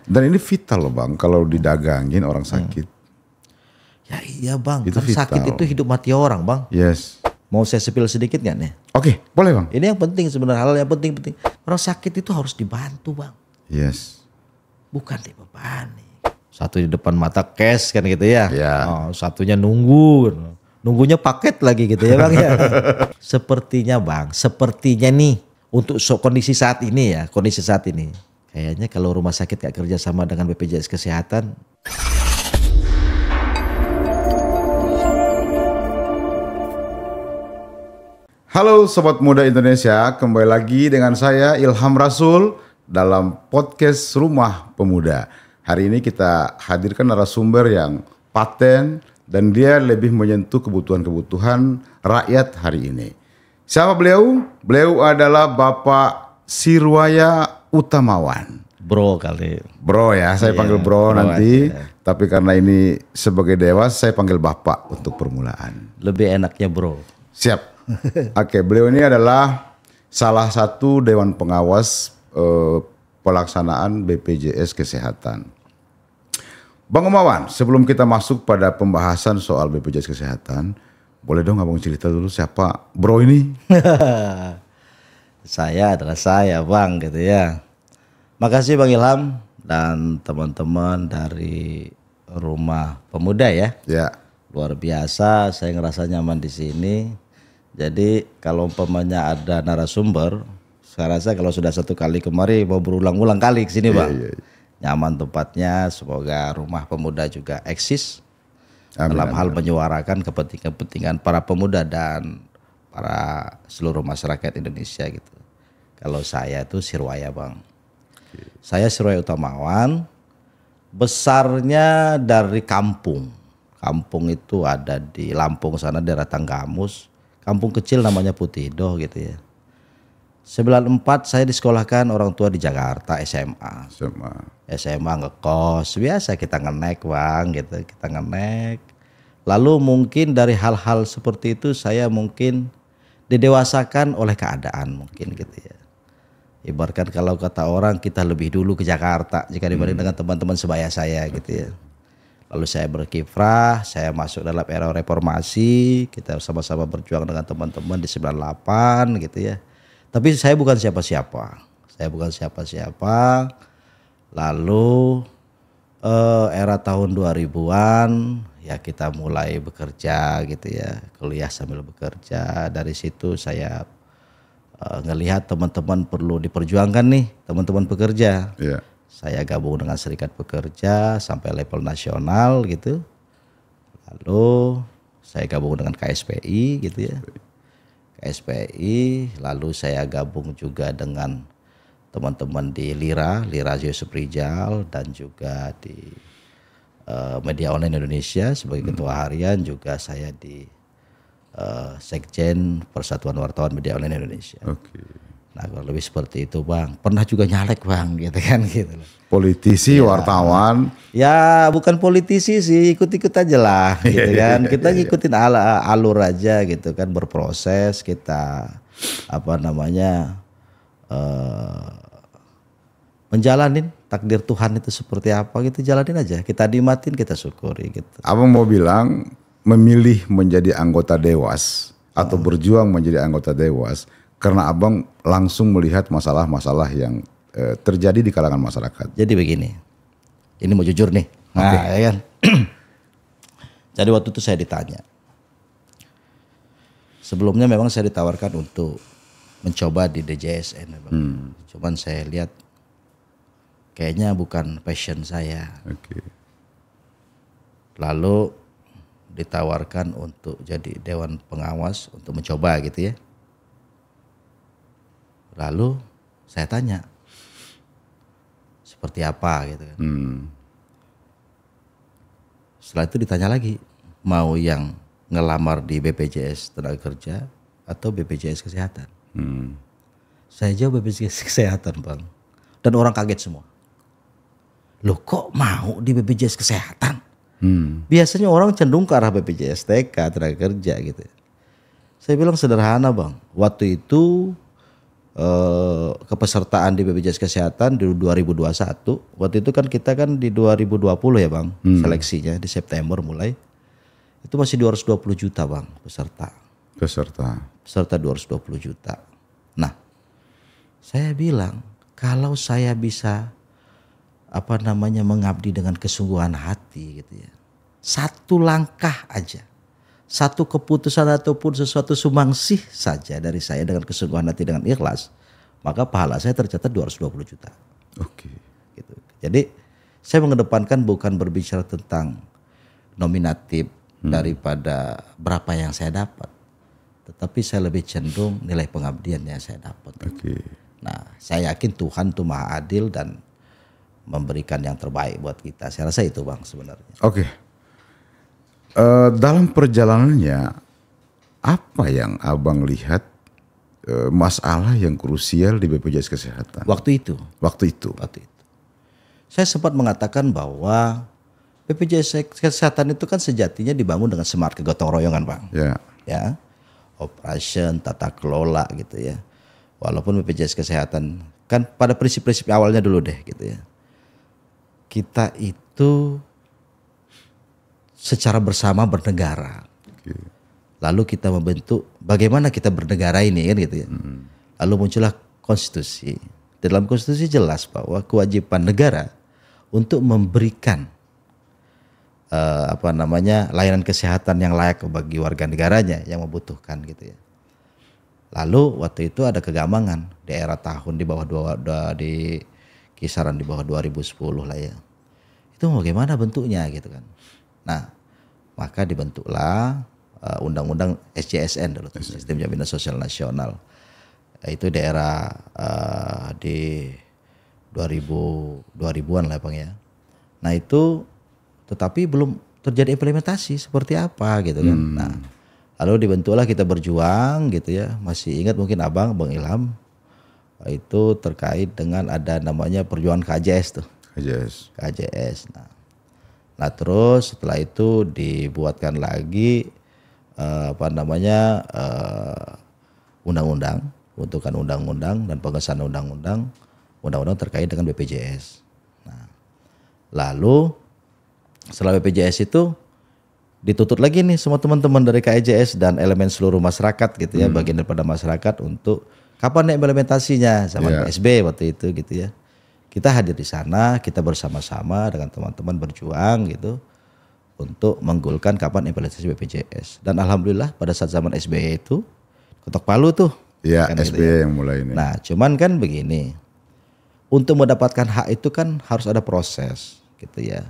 Dan ini vital loh Bang, kalau didagangin orang sakit. Ya iya Bang, Itu kan sakit vital. itu hidup mati orang Bang. Yes. Mau saya spill sedikit gak nih? Oke, boleh Bang. Ini yang penting sebenarnya, hal yang penting. Orang sakit itu harus dibantu Bang. Yes. Bukan dibebani. Satu di depan mata cash kan gitu ya. Ya. Oh, satunya nunggu. Nunggunya paket lagi gitu ya Bang ya. Sepertinya Bang, sepertinya nih untuk kondisi saat ini ya, kondisi saat ini. Kayaknya kalau rumah sakit gak kerja sama dengan BPJS Kesehatan. Halo Sobat Muda Indonesia, kembali lagi dengan saya Ilham Rasul dalam podcast Rumah Pemuda. Hari ini kita hadirkan narasumber yang paten dan dia lebih menyentuh kebutuhan-kebutuhan rakyat hari ini. Siapa beliau? Beliau adalah Bapak Sirwaya Utamawan. Bro kali. Bro ya, saya panggil bro nanti. Tapi karena ini sebagai dewas, saya panggil Bapak untuk permulaan. Lebih enaknya bro. Siap. Oke, beliau ini adalah salah satu Dewan Pengawas pelaksanaan BPJS Kesehatan. Bang Umawan, sebelum kita masuk pada pembahasan soal BPJS Kesehatan, boleh dong abang cerita dulu siapa bro ini? Saya adalah saya Bang gitu ya. Makasih Bang Ilham dan teman-teman dari Rumah Pemuda ya. Ya. Luar biasa, saya ngerasa nyaman di sini. Jadi kalau umpamanya ada narasumber, saya rasa kalau sudah satu kali kemari mau berulang-ulang kali ke sini Bang. Iya. Nyaman tempatnya, semoga Rumah Pemuda juga eksis Amin, dalam amin. hal menyuarakan kepentingan para pemuda dan para seluruh masyarakat Indonesia gitu. Kalau saya itu Sirwaya Bang. Saya Sirwaya Utamawan, besarnya dari kampung. Kampung itu ada di Lampung sana, daerah Tanggamus. Kampung kecil namanya Putido gitu ya. 94 saya disekolahkan orang tua di Jakarta SMA. SMA ngekos, biasa kita ngenek Bang gitu, kita ngenek. Lalu mungkin dari hal-hal seperti itu saya mungkin didewasakan oleh keadaan mungkin gitu ya. Ibaratkan kalau kata orang kita lebih dulu ke Jakarta jika dibanding dengan teman-teman sebaya saya gitu ya. Lalu saya berkiprah, saya masuk dalam era reformasi, kita sama-sama berjuang dengan teman-teman di 98 gitu ya. Tapi saya bukan siapa-siapa. Lalu era tahun 2000-an ya kita mulai bekerja gitu ya. Kuliah sambil bekerja. Dari situ saya ngelihat teman-teman perlu diperjuangkan nih, teman-teman pekerja. Iya. Saya gabung dengan Serikat Pekerja sampai level nasional gitu. Lalu saya gabung dengan KSPI gitu ya. KSPI, lalu saya gabung juga dengan teman-teman di Lira Yusuf Rijal dan juga di Media Online Indonesia sebagai ketua harian, juga saya di Sekjen Persatuan Wartawan Media Online Indonesia. Oke. Nah kalau lebih seperti itu Bang, pernah juga nyalek Bang gitu kan gitu loh. Politisi, wartawan. Ya bukan politisi sih, ikut-ikut aja lah gitu kan. Kita ngikutin alur aja gitu kan, berproses kita menjalanin takdir Tuhan itu seperti apa gitu, jalanin aja. Kita nikmatin, kita syukuri gitu. Abang mau bilang memilih menjadi anggota dewas atau berjuang menjadi anggota dewas karena abang langsung melihat masalah-masalah yang terjadi di kalangan masyarakat. Jadi begini, ini mau jujur nih, ya kan? Jadi waktu itu saya ditanya, sebelumnya memang saya ditawarkan untuk mencoba di DJSN, cuman saya lihat kayaknya bukan passion saya. Oke. Lalu ditawarkan untuk jadi Dewan Pengawas untuk mencoba gitu ya. Lalu saya tanya, seperti apa gitu kan. Setelah itu ditanya lagi, mau yang ngelamar di BPJS Tenaga Kerja atau BPJS Kesehatan. Saya jawab BPJS Kesehatan Bang. Dan orang kaget semua. Loh kok mau di BPJS Kesehatan? Biasanya orang cenderung ke arah BPJS TK Tenaga Kerja gitu. Saya bilang sederhana Bang, waktu itu kepesertaan di BPJS Kesehatan di 2021. Waktu itu kan kita kan di 2020 ya Bang, seleksinya di September mulai. Itu masih 220 juta Bang peserta. Peserta 220 juta. Nah, saya bilang kalau saya bisa mengabdi dengan kesungguhan hati gitu ya. Satu langkah aja. Satu keputusan ataupun sesuatu sumbangsi saja dari saya dengan kesungguhan hati dengan ikhlas, maka pahala saya tercatat 220 juta. Oke. Gitu. Jadi saya mengedepankan bukan berbicara tentang nominatif daripada berapa yang saya dapat, tetapi saya lebih cenderung nilai pengabdian yang saya dapat. Oke. Nah, saya yakin Tuhan itu Maha Adil dan memberikan yang terbaik buat kita. Saya rasa itu Bang sebenarnya. Oke. Dalam perjalanannya apa yang Abang lihat masalah yang krusial di BPJS Kesehatan? Waktu itu. Saya sempat mengatakan bahwa BPJS Kesehatan itu kan sejatinya dibangun dengan smart kegotong royongan Bang. Ya. Operation, tata kelola gitu ya. Walaupun BPJS Kesehatan kan pada prinsip-prinsip awalnya dulu deh gitu ya. Kita itu secara bersama bernegara. Lalu kita membentuk bagaimana kita bernegara ini kan gitu ya. Lalu muncullah konstitusi. Dalam konstitusi jelas bahwa kewajiban negara untuk memberikan layanan kesehatan yang layak bagi warga negaranya yang membutuhkan gitu ya. Lalu waktu itu ada kegamangan di era tahun di kisaran di bawah 2010 lah ya. Itu bagaimana bentuknya gitu kan. Nah, maka dibentuklah undang-undang SJSN dulu, Sistem Jaminan Sosial Nasional. Itu daerah di 2000-an lah Bang ya. Nah itu tetapi belum terjadi implementasi seperti apa gitu kan. Nah, lalu dibentuklah Kita Berjuang gitu ya. Masih ingat mungkin Abang, Bang Ilham, itu terkait dengan ada namanya perjuangan KJS tuh. KJS. Nah terus setelah itu dibuatkan lagi undang-undang, pembentukan undang-undang dan pengesahan undang-undang terkait dengan BPJS. Nah, lalu setelah BPJS itu dituntut lagi nih semua teman-teman dari KJS dan elemen seluruh masyarakat gitu ya, bagian daripada masyarakat untuk kapan implementasinya zaman PSB waktu itu gitu ya. Kita hadir di sana, kita bersama-sama dengan teman-teman berjuang gitu untuk menggolkan kapan implementasi BPJS. Dan alhamdulillah pada saat zaman SBY itu ketok palu tuh. Ya, kan SBY gitu ya. yang mulai ini. Nah, cuman kan begini. Untuk mendapatkan hak itu kan harus ada proses gitu ya.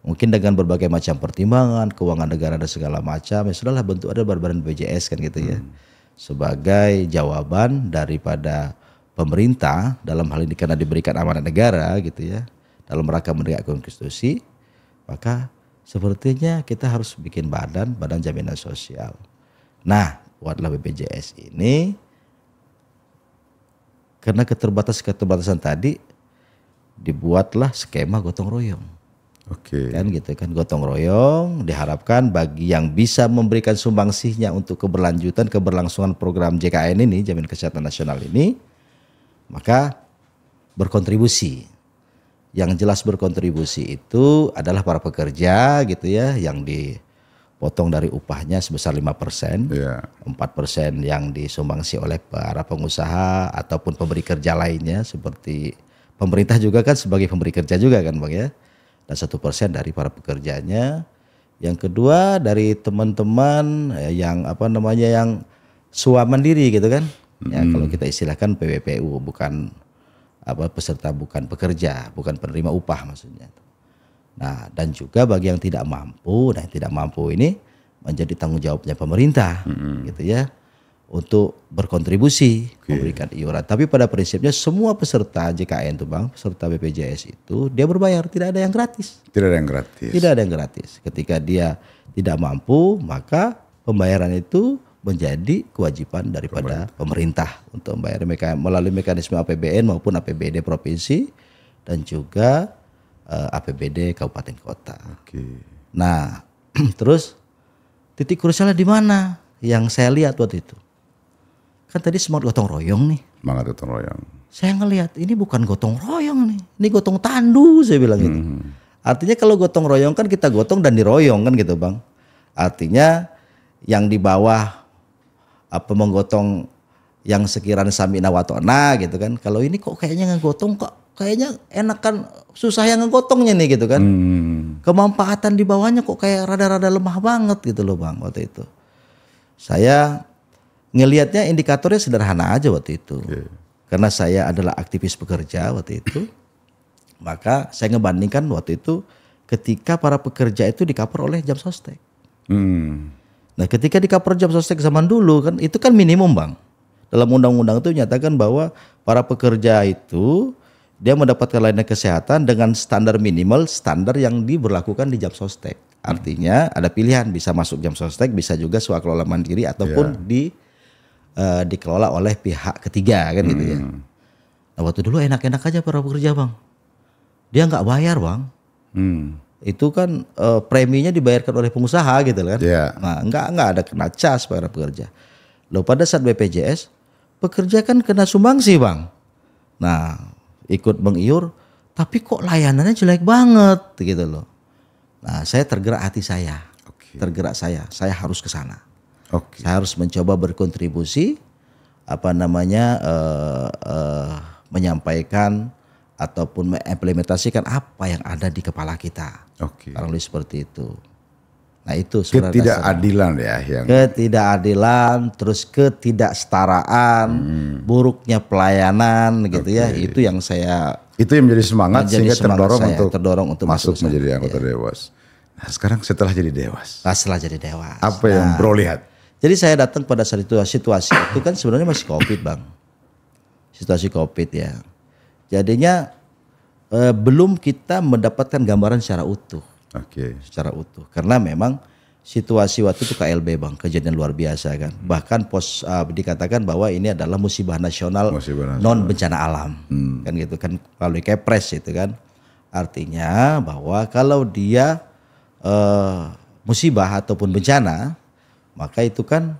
Mungkin dengan berbagai macam pertimbangan, keuangan negara dan segala macam, ya sudahlah bentuk ada badan BPJS kan gitu ya. Sebagai jawaban daripada pemerintah dalam hal ini karena diberikan amanat negara gitu ya, dalam rangka menegakkan konstitusi, maka sepertinya kita harus bikin badan jaminan sosial. Nah, buatlah BPJS ini karena keterbatasan tadi dibuatlah skema gotong royong. Oke. Kan gitu kan, gotong royong diharapkan bagi yang bisa memberikan sumbangsihnya untuk keberlangsungan program JKN ini, Jaminan Kesehatan Nasional ini, maka berkontribusi. Yang jelas berkontribusi itu adalah para pekerja gitu ya, yang dipotong dari upahnya sebesar 5%, 4% yang disumbangsi oleh para pengusaha ataupun pemberi kerja lainnya, seperti pemerintah juga kan sebagai pemberi kerja juga kan Bang ya, dan 1% dari para pekerjanya. Yang kedua dari teman-teman yang yang mandiri gitu kan. Ya, kalau kita istilahkan PWPU, bukan peserta, bukan pekerja, bukan penerima upah maksudnya. Nah, dan juga bagi yang tidak mampu, nah yang tidak mampu ini menjadi tanggung jawabnya pemerintah gitu ya, untuk berkontribusi memberikan iuran. Tapi pada prinsipnya semua peserta JKN itu Bang, peserta BPJS itu dia berbayar, tidak ada yang gratis. Tidak ada yang gratis. Ketika dia tidak mampu, maka pembayaran itu menjadi kewajiban daripada pemerintah untuk membayar melalui mekanisme APBN maupun APBD provinsi dan juga APBD kabupaten kota. Nah, terus titik krusialnya di mana? Yang saya lihat waktu itu, kan tadi smart gotong royong nih. Semangat gotong royong. Saya ngelihat ini bukan gotong royong nih, ini gotong tandu saya bilang gitu. Artinya kalau gotong royong kan kita gotong dan diroyong kan gitu Bang. Artinya yang di bawah menggotong yang sekiranya samina watona gitu kan. Kalau ini kok kayaknya ngegotong kok kayaknya enakan susah yang ngegotongnya nih gitu kan. Kemanfaatan di bawahnya kok kayak rada-rada lemah banget gitu loh Bang waktu itu. Saya ngelihatnya indikatornya sederhana aja waktu itu. Karena saya adalah aktivis pekerja waktu itu. Maka saya ngebandingkan waktu itu ketika para pekerja itu di-cover oleh jam sostek. Nah ketika di-cover jam sostek zaman dulu kan itu kan minimum Bang. Dalam undang-undang itu menyatakan bahwa para pekerja itu dia mendapatkan layanan kesehatan dengan standar minimal standar yang diberlakukan di jam sostek. Artinya ada pilihan bisa masuk jam sostek, bisa juga swakelola mandiri ataupun dikelola oleh pihak ketiga kan gitu ya. Nah waktu dulu enak-enak aja para pekerja Bang. Dia nggak bayar Bang. Itu kan preminya dibayarkan oleh pengusaha gitu kan. Nah nggak ada kena cas para pekerja. Loh pada saat BPJS pekerja kan kena sumbangsi Bang. Nah ikut mengiur tapi kok layanannya jelek banget gitu loh. Nah saya tergerak hati saya. Tergerak saya harus ke sana. Saya harus mencoba berkontribusi menyampaikan ataupun mengimplementasikan apa yang ada di kepala kita. Kalau seperti itu. Nah itu ketidakadilan ya yang ketidakadilan, terus ketidaksetaraan, buruknya pelayanan gitu ya. Itu yang menjadi semangat sehingga terdorong untuk masuk menjadi anggota Dewas. Nah sekarang setelah jadi Dewas. Apa yang Bro lihat? Jadi saya datang pada situasi itu kan sebenarnya masih COVID Bang. Situasi COVID ya. Jadinya belum kita mendapatkan gambaran secara utuh. Secara utuh. Karena memang situasi waktu itu KLB Bang. Kejadian luar biasa kan. Bahkan dikatakan bahwa ini adalah musibah nasional non bencana alam. Kan gitu kan melalui Kepres itu kan. Artinya bahwa kalau dia musibah ataupun bencana maka itu kan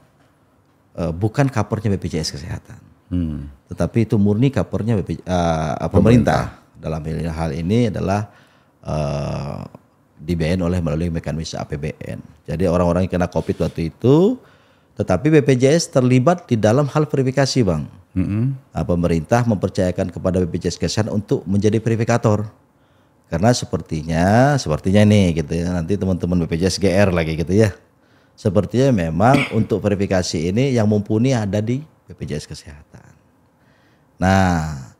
bukan covernya BPJS Kesehatan, tetapi itu murni covernya pemerintah. Dalam hal ini adalah dibiayain melalui mekanisme APBN. Jadi orang-orang yang kena COVID waktu itu, tetapi BPJS terlibat di dalam hal verifikasi Bang. Pemerintah mempercayakan kepada BPJS Kesehatan untuk menjadi verifikator. Karena sepertinya nih gitu ya, nanti teman-teman BPJS GR lagi gitu ya. Sepertinya memang untuk verifikasi ini yang mumpuni ada di BPJS Kesehatan. Nah,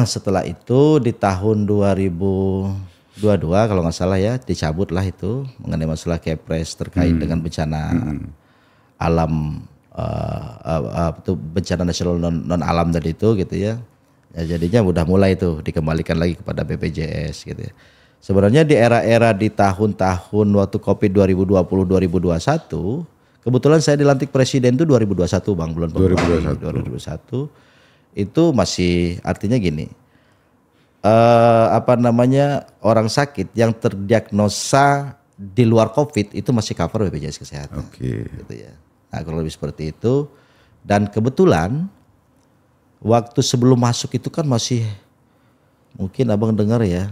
setelah itu di tahun 2022 kalau nggak salah ya dicabutlah itu mengenai masalah Kepres terkait dengan bencana alam, bencana nasional non alam tadi itu gitu ya. Jadinya udah mulai itu dikembalikan lagi kepada BPJS gitu ya. Sebenarnya di era-era di tahun-tahun waktu COVID 2020-2021, kebetulan saya dilantik presiden itu 2021 Bang, bulan Februari 2021. Itu masih artinya gini, orang sakit yang terdiagnosa di luar COVID itu masih cover BPJS Kesehatan. Gitu ya. Nah kalau lebih seperti itu, dan kebetulan waktu sebelum masuk itu kan masih, mungkin Abang dengar ya,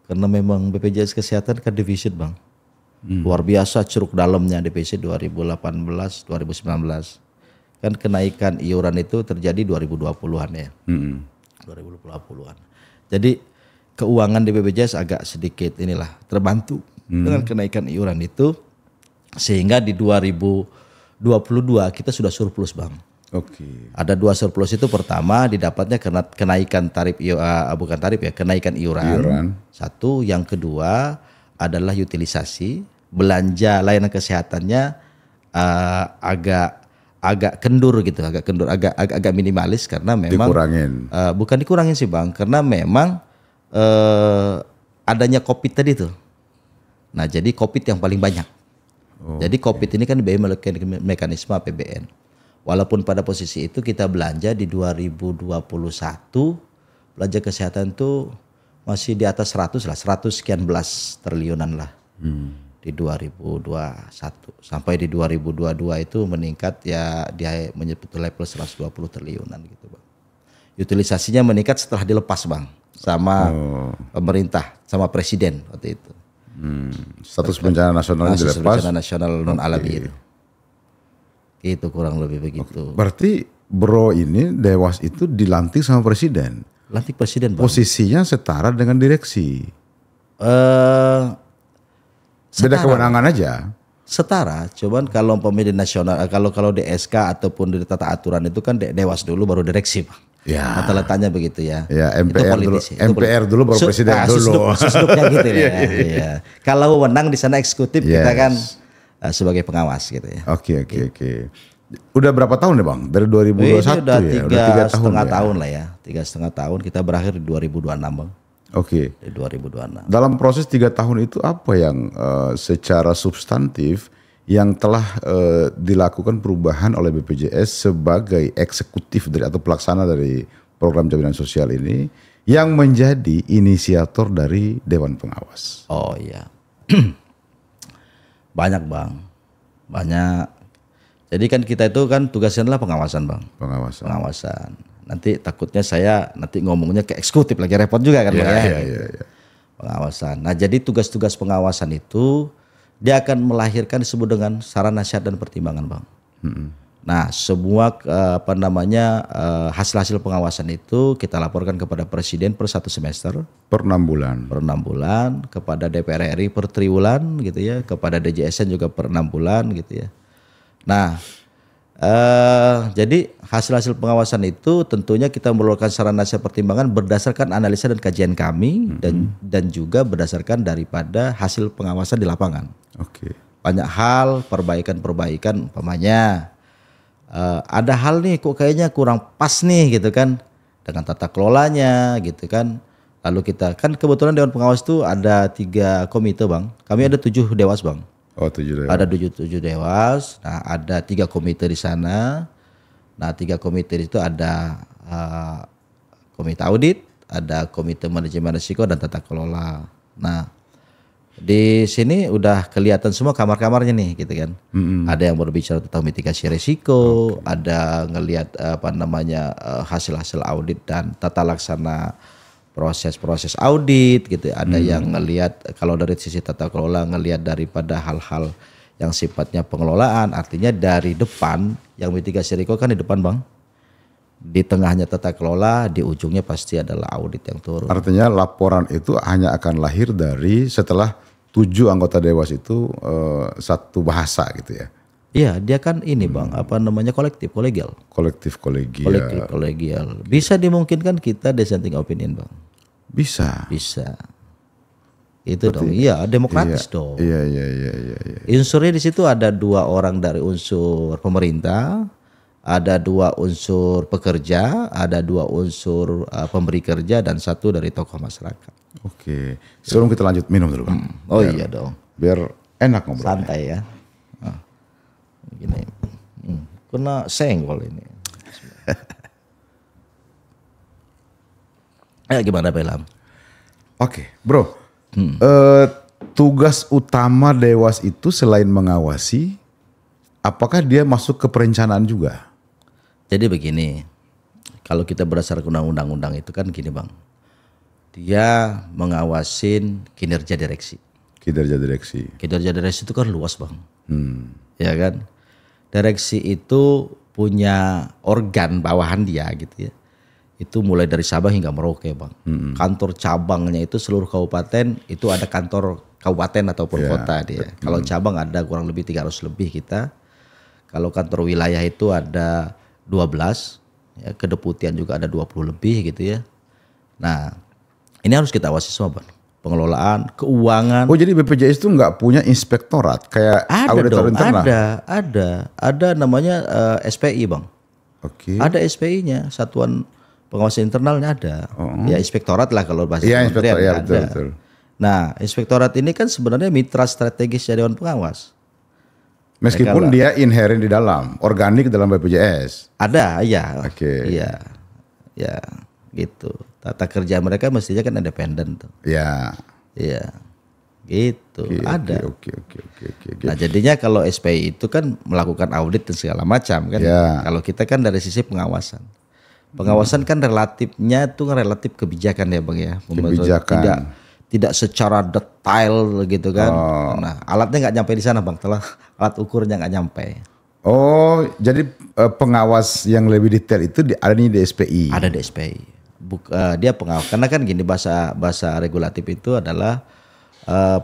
karena memang BPJS Kesehatan kan defisit Bang. Luar biasa curug dalamnya defisit 2018, 2019. Kan kenaikan iuran itu terjadi 2020-an ya. 2020-an. Jadi keuangan di BPJS agak sedikit terbantu dengan kenaikan iuran itu. Sehingga di 2022 kita sudah surplus Bang. Ada dua surplus itu, pertama didapatnya karena kenaikan tarif kenaikan iuran. Satu, yang kedua adalah utilisasi, belanja layanan kesehatannya agak kendur gitu, agak minimalis karena memang bukan dikurangin sih Bang, karena memang adanya COVID tadi tuh. Nah, jadi COVID yang paling banyak. Jadi COVID ini kan dibiayai melalui mekanisme APBN. Walaupun pada posisi itu kita belanja di 2021 belanja kesehatan itu masih di atas 100 sekian belas triliunan lah. di 2021 sampai di 2022 itu meningkat ya dia menyentuh level 120 triliunan gitu Bang. Utilisasinya meningkat setelah dilepas Bang sama pemerintah sama presiden waktu itu. Status bencana nasional Status dilepas. bencana nasional non alami itu. Itu kurang lebih begitu. Berarti Bro ini Dewas itu dilantik sama presiden. Lantik presiden Bang. Posisinya setara dengan direksi. Beda Setara. kewenangan aja. Setara, cuman kalau pemilihan nasional, kalau DSK ataupun di tata aturan itu kan Dewas dulu baru direksi, Bang. Ya. Mata letaknya begitu ya. Ya, Itu MPR dulu, politis, itu MPR dulu baru presiden dulu. Susduknya gitu ya. Iya. Kalau wewenang di sana eksekutif kita kan sebagai pengawas gitu ya. Oke. Udah berapa tahun ya Bang? Dari 2021 Ini udah ya? tiga Udah 3 tahun setengah ya? tahun lah ya. 3,5 tahun kita berakhir di 2026 Bang. Oke. Di 2026. Dalam proses 3 tahun itu apa yang secara substantif yang telah dilakukan perubahan oleh BPJS sebagai eksekutif dari atau pelaksana dari program jaminan sosial ini yang menjadi inisiator dari Dewan Pengawas? Oh iya. Banyak Bang. Banyak. Jadi kan kita itu kan tugasnya adalah pengawasan Bang. Pengawasan. Nanti takutnya saya nanti ngomongnya ke eksekutif lagi repot juga kan Bang ya. Iya. Pengawasan. Nah jadi tugas-tugas pengawasan itu dia akan melahirkan disebut dengan saran nasihat dan pertimbangan Bang. Nah semua hasil-hasil pengawasan itu kita laporkan kepada Presiden per 1 semester. Per 6 bulan. Per 6 bulan, kepada DPR RI per triwulan gitu ya, kepada DJSN juga per 6 bulan gitu ya. Nah, jadi hasil-hasil pengawasan itu tentunya kita mengeluarkan saran nasihat pertimbangan berdasarkan analisa dan kajian kami dan juga berdasarkan daripada hasil pengawasan di lapangan. Oke. Banyak hal perbaikan umpamanya ada hal nih kok kayaknya kurang pas nih gitu kan dengan tata kelolanya gitu kan. Lalu kita kan kebetulan Dewan Pengawas itu ada 3 komite Bang. Kami ada 7 dewas Bang. Oh 7 dewas. Ada 7 dewas. Nah ada 3 komite di sana. Nah 3 komite itu ada komite audit, ada komite manajemen risiko dan tata kelola. Nah di sini udah kelihatan semua kamar-kamarnya nih gitu kan. Ada yang berbicara tentang mitigasi risiko, ada ngelihat hasil-hasil audit dan tata laksana proses-proses audit gitu. Ada yang ngelihat kalau dari sisi tata kelola ngelihat daripada hal-hal yang sifatnya pengelolaan, artinya dari depan yang mitigasi risiko kan di depan Bang. Di tengahnya tata kelola, di ujungnya pasti adalah audit yang turun. Artinya laporan itu hanya akan lahir dari setelah 7 anggota dewas itu satu bahasa gitu ya. Iya, dia kan ini Bang, kolegial. Kolektif kolegial. Bisa dimungkinkan kita dissenting opinion Bang. Bisa. Itu dong. Iya, demokratis dong. Iya. Unsurnya di situ ada 2 orang dari unsur pemerintah, ada 2 unsur pekerja, ada 2 unsur pemberi kerja dan 1 dari tokoh masyarakat. Oke. Sebelum kita lanjut minum dulu Bang. Iya dong. Biar enak ngobrol. Santai ya. Gini. Kena senggol ini. Gimana Pelam? Oke, Bro. Tugas utama dewas itu selain mengawasi, apakah dia masuk ke perencanaan juga? Jadi begini, kalau kita berdasarkan undang-undang itu kan gini Bang. Dia mengawasin kinerja direksi. Kinerja direksi itu kan luas Bang. Ya kan? Direksi itu punya organ bawahan dia gitu ya. Itu mulai dari Sabang hingga Merauke Bang. Kantor cabangnya itu seluruh kabupaten itu ada kantor kabupaten ataupun kota dia. Kalau cabang ada kurang lebih 300 lebih kita. Kalau kantor wilayah itu ada 12, ya, kedeputian juga ada 20 lebih gitu ya. Nah, ini harus kita awasi semua Bang. Pengelolaan, keuangan. Oh jadi BPJS itu nggak punya inspektorat kayak auditor internal? Ada namanya SPI Bang. Oke. Ada SPI-nya, Satuan Pengawasan Internalnya ada. Ya inspektorat lah kalau bahasa kementerian ada. Betul. Nah inspektorat ini kan sebenarnya mitra strategis dari Dewan Pengawas. Meskipun dia inherent di dalam, organik dalam BPJS. Ada, ya. Oke. Iya, ya gitu. Tata kerja mereka mestinya kan independen tuh. Ya. Iya. gitu. Oke, Ada. Oke. Nah jadinya kalau SPI itu kan melakukan audit dan segala macam kan. Ya. Kalau kita kan dari sisi pengawasan. Pengawasan kan relatifnya itu kan relatif kebijakan ya Bang ya. Kebijakan. Tidak secara detail gitu kan. Nah alatnya nggak nyampe di sana Bang. Alat ukurnya nggak nyampe. Oh, jadi pengawas yang lebih detail itu ada di SPI. Ada di SPI. Dia pengawas karena kan gini bahasa regulatif itu adalah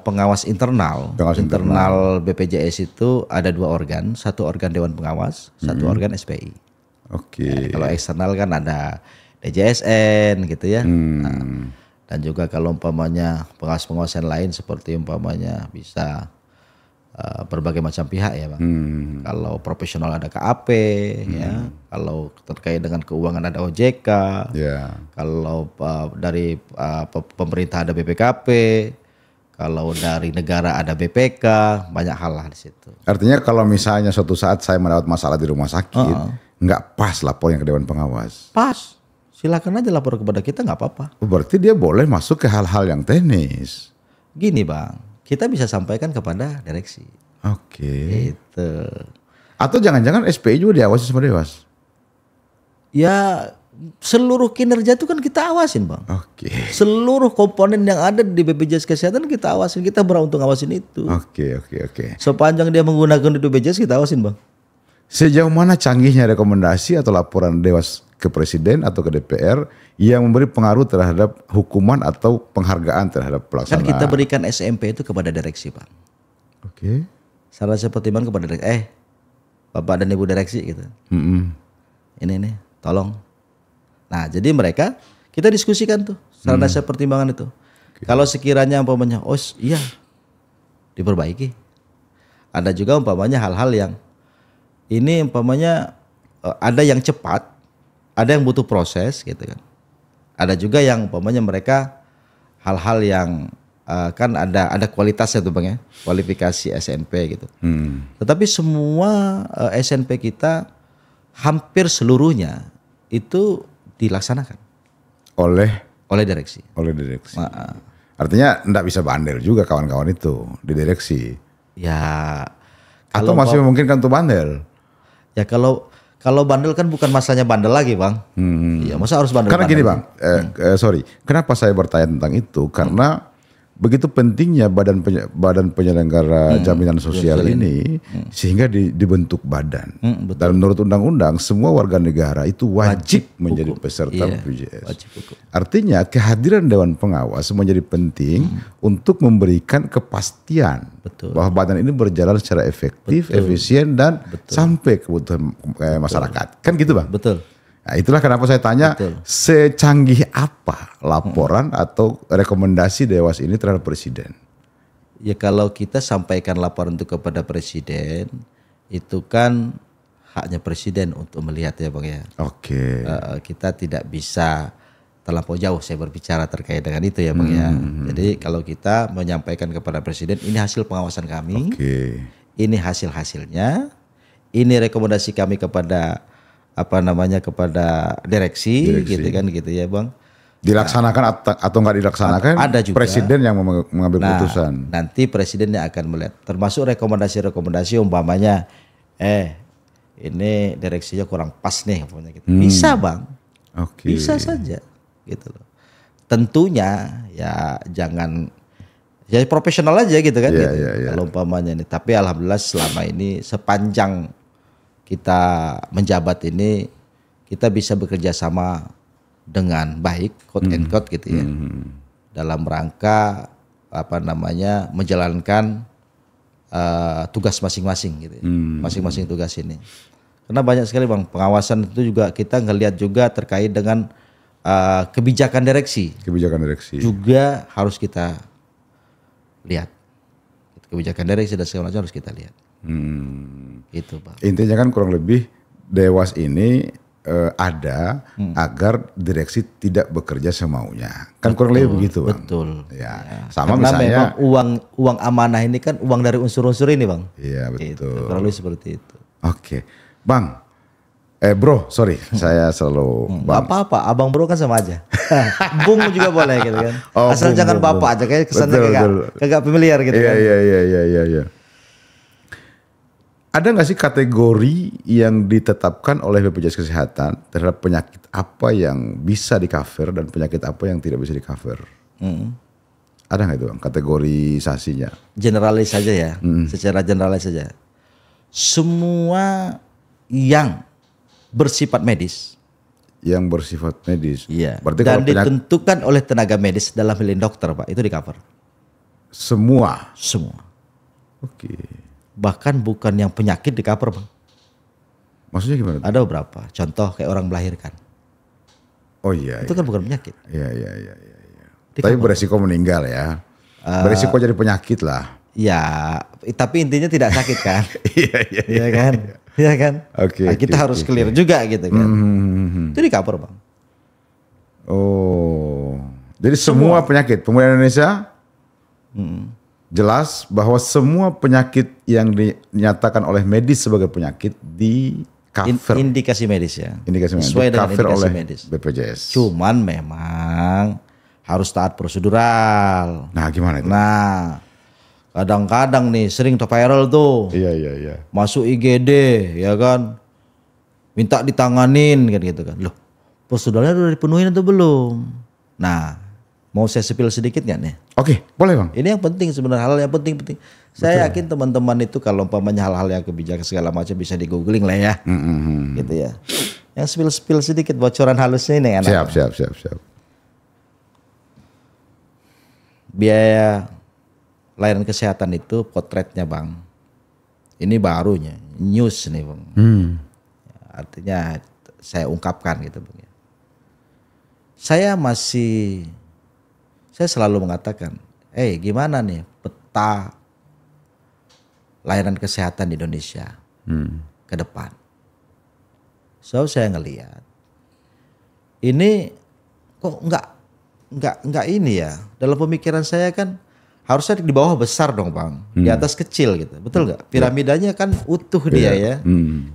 pengawas internal. Pengawas internal BPJS itu ada 2 organ, satu organ Dewan Pengawas, satu organ SPI. Oke. Kalau eksternal kan ada DJSN gitu ya. Nah, dan juga kalau umpamanya pengawas-pengawas yang lain seperti umpamanya bisa berbagai macam pihak ya Bang. Kalau profesional ada KAP ya. Kalau terkait dengan keuangan ada OJK. Ya. Kalau dari pemerintah ada BPKP. Kalau dari negara ada BPK, banyak hal lah di situ. Artinya kalau misalnya suatu saat saya mendapat masalah di rumah sakit, nggak pas lapornya ke Dewan Pengawas. Pas, silakan aja lapor kepada kita nggak apa-apa. Berarti dia boleh masuk ke hal-hal yang teknis. Gini Bang, kita bisa sampaikan kepada direksi. Oke. Itu. Atau jangan-jangan SPI juga diawasi sama Dewas? Ya seluruh kinerja itu kan kita awasin Bang. Oke. Seluruh komponen yang ada di BPJS Kesehatan kita awasin, kita berhak untuk ngawasin itu. Oke. Sepanjang dia menggunakan di BPJS kita awasin Bang. Sejauh mana canggihnya rekomendasi atau laporan Dewas ke Presiden atau ke DPR yang memberi pengaruh terhadap hukuman atau penghargaan terhadap Kan pelaksana? kita berikan SMP itu kepada direksi Bang. Oke. Salah satu pertimbangan kepada direksi, Bapak dan Ibu direksi gitu. Ini tolong. Nah jadi mereka kita diskusikan tuh saran dasar pertimbangan itu. Kalau sekiranya umpamanya iya diperbaiki. Ada juga umpamanya hal-hal yang ini umpamanya ada yang cepat, ada yang butuh proses gitu kan. Ada juga yang umpamanya mereka hal-hal yang kan ada kualitasnya tuh Bang ya, kualifikasi SNP gitu. Tetapi semua SNP kita hampir seluruhnya itu dilaksanakan oleh direksi. Artinya enggak bisa bandel juga kawan-kawan itu di direksi. Ya Atau masih memungkinkan untuk bandel. Ya kalau bandel kan bukan masanya bandel lagi Bang. Ya masa harus bandel. Karena gini Bang, sorry, kenapa saya bertanya tentang itu? Karena begitu pentingnya badan penyelenggara jaminan sosial ini sehingga dibentuk badan. Dan menurut undang-undang semua warga negara itu wajib menjadi peserta BPJS. Artinya kehadiran Dewan Pengawas menjadi penting untuk memberikan kepastian bahwa badan ini berjalan secara efektif, efisien dan sampai kebutuhan masyarakat. Kan gitu Bang? Betul. Nah, itulah kenapa saya tanya secanggih apa laporan atau rekomendasi Dewas ini terhadap Presiden. Ya kalau kita sampaikan laporan itu kepada Presiden, itu kan haknya Presiden untuk melihat ya Bang ya. Oke. Kita tidak bisa terlampau jauh saya berbicara terkait dengan itu ya Bang ya. Jadi kalau kita menyampaikan kepada Presiden, ini hasil pengawasan kami, ini hasil-hasilnya, ini rekomendasi kami kepada kepada direksi gitu kan gitu ya Bang. Dilaksanakan atau nggak dilaksanakan ada juga Presiden yang mengambil keputusan. Nanti Presiden yang akan melihat termasuk rekomendasi umpamanya ini direksinya kurang pas nih umpamanya gitu. Bisa Bang. Bisa saja gitu loh. Tentunya ya jangan ya profesional aja gitu kan gitu. Kalau umpamanya ini, tapi alhamdulillah selama ini sepanjang kita menjabat ini kita bisa bekerja sama dengan baik, quote and quote gitu ya, dalam rangka menjalankan tugas masing-masing gitu, masing-masing tugas ini. Karena banyak sekali Bang pengawasan itu juga kita ngelihat juga terkait dengan kebijakan direksi. Juga harus kita lihat. Kebijakan direksi dan segala macam harus kita lihat. Gitu Bang. Intinya kan kurang lebih Dewas ini ada agar direksi tidak bekerja semaunya. Kan kurang lebih begitu Bang. Betul. Ya. Sama karena misalnya memang uang amanah ini kan uang dari unsur-unsur ini Bang. Iya betul. Kurang lebih seperti itu. Oke. Bang, Bro, sorry, saya selalu Nggak apa-apa, abang bro kan sama aja. Bung juga boleh gitu kan. Oh, Asal bung, jangan bung, bapak bung. aja, kayak kesannya Betul. kagak familiar gitu kan. Iya. Ada nggak sih kategori yang ditetapkan oleh BPJS Kesehatan terhadap penyakit apa yang bisa di-cover dan penyakit apa yang tidak bisa di-cover? Ada nggak itu Bang, kategorisasinya? Generalis saja ya, secara generalis saja. Semua yang bersifat medis, Yang bersifat medis. iya, Berarti dan kalau ditentukan oleh tenaga medis dalam hal ini dokter Pak, itu di cover. semua. Semua. Oke. Bahkan bukan yang penyakit di cover Bang. Maksudnya gimana? Ada beberapa, contoh kayak orang melahirkan. Oh iya. Itu kan bukan penyakit. Iya. Tapi beresiko meninggal ya. Beresiko jadi penyakit lah. Ya, tapi intinya tidak sakit kan. Iya. Iya kan? Iya kan? Oke, Nah, kita oke, harus oke. clear juga gitu kan. Itu di cover Bang. Oh. Jadi semua penyakit pemuda Indonesia jelas bahwa semua penyakit yang dinyatakan oleh medis sebagai penyakit di cover. Indikasi medis ya. Indikasi medis Sesuai dengan di-cover indikasi oleh medis. BPJS. Cuman memang harus taat prosedural. Nah, gimana itu? Nah, kadang-kadang nih sering viral tuh. Iya. Masuk IGD ya kan. Minta ditanganin kan gitu kan. Loh, prosedurnya udah dipenuhi atau belum? Nah, mau saya spill sedikit nggak nih? Oke, boleh Bang. Ini yang penting sebenarnya, hal yang penting. Saya yakin teman-teman itu kalau umpamanya hal-hal yang kebijakan segala macam bisa di googling lah ya. Gitu ya. Yang spill sedikit bocoran halusnya ini enak. Siap. Biaya layanan kesehatan itu potretnya Bang. Ini barunya, news nih Bang. Artinya saya ungkapkan gitu Bang. Saya selalu mengatakan, gimana nih peta layanan kesehatan di Indonesia ke depan. So saya ngelihat ini kok nggak ini ya. Dalam pemikiran saya kan harusnya di bawah besar dong Bang, di atas kecil gitu, betul nggak? Piramidanya kan utuh dia ya.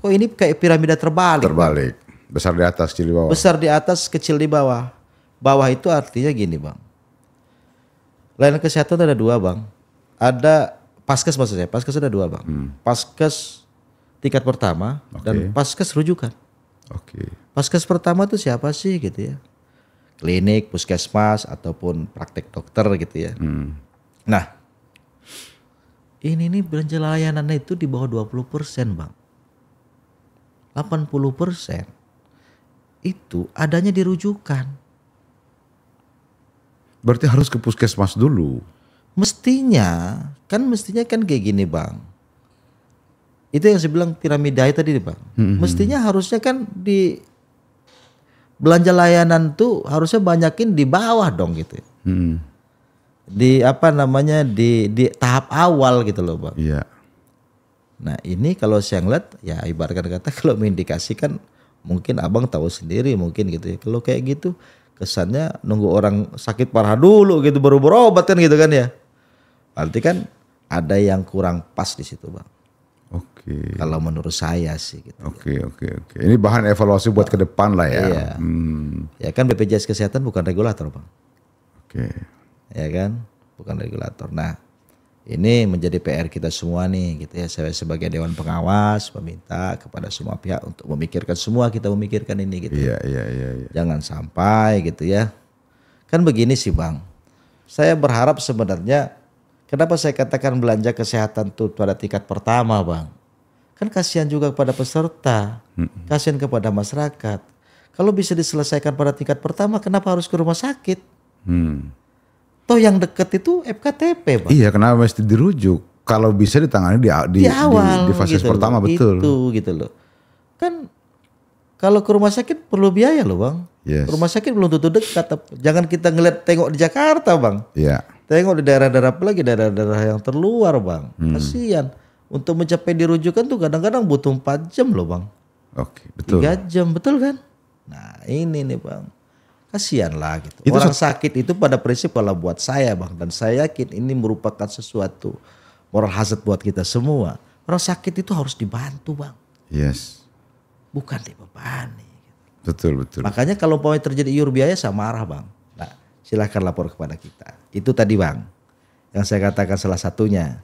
Kok ini kayak piramida terbalik? Terbalik. Besar di atas, kecil di bawah. Besar di atas, kecil di bawah. Bawah itu artinya gini Bang. Layanan kesehatan ada dua Bang. Ada paskes maksudnya. Paskes ada dua Bang. Paskes tingkat pertama dan paskes rujukan. Oke. Paskes pertama itu siapa sih gitu ya? Klinik, puskesmas ataupun praktek dokter gitu ya. Nah, ini nih belanja layanan itu di bawah 20% Bang. 80% itu adanya di rujukan. Berarti harus ke puskesmas dulu. Mestinya kan kayak gini Bang. Itu yang saya bilang piramida tadi Bang. Mestinya harusnya kan di belanja layanan tuh harusnya banyakin di bawah dong gitu. Di di tahap awal gitu loh Bang. Iya. Nah ini kalau saya ngeliat ya ibaratkan kata kalau mengindikasikan mungkin abang tahu sendiri mungkin gitu ya. Kalau kayak gitu kesannya nunggu orang sakit parah dulu gitu baru berobat kan gitu kan ya. Berarti kan ada yang kurang pas di situ Bang. Oke. Kalau menurut saya sih gitu. Oke. Ini bahan evaluasi buat ke depan lah ya. Iya. Ya kan BPJS Kesehatan bukan regulator Bang. Oke. Ya kan? Bukan regulator. Nah, ini menjadi PR kita semua nih gitu ya. Saya sebagai dewan pengawas meminta kepada semua pihak untuk memikirkan semua kita memikirkan ini gitu. Iya. Jangan sampai gitu ya. Kan begini sih Bang. Saya berharap sebenarnya kenapa saya katakan belanja kesehatan itu pada tingkat pertama Bang. Kan kasihan juga kepada peserta. Kasihan kepada masyarakat. Kalau bisa diselesaikan pada tingkat pertama kenapa harus ke rumah sakit? Toh yang deket itu FKTP Bang. Iya, kenapa mesti dirujuk? Kalau bisa ditangani di awal di fase gitu pertama loh. betul. Itu gitu loh. Kan kalau ke rumah sakit perlu biaya loh Bang. Yes. Rumah sakit belum tentu dekat. Jangan kita tengok di Jakarta Bang. Iya. Tengok di daerah-daerah apalagi daerah-daerah yang terluar Bang. Kasihan. Untuk mencapai dirujukan tuh kadang-kadang butuh 4 jam loh Bang. Oke, betul. 3 jam betul kan? Nah ini nih Bang. Kasihan lah gitu. Orang sakit itu pada prinsip kalau buat saya Bang. Dan saya yakin ini merupakan sesuatu moral hazard buat kita semua. Orang sakit itu harus dibantu Bang. Yes. bukan dibebani. Betul. Makanya kalau umpamanya terjadi iur biaya saya marah bang. Nah silahkan lapor kepada kita. Itu tadi bang, yang saya katakan salah satunya.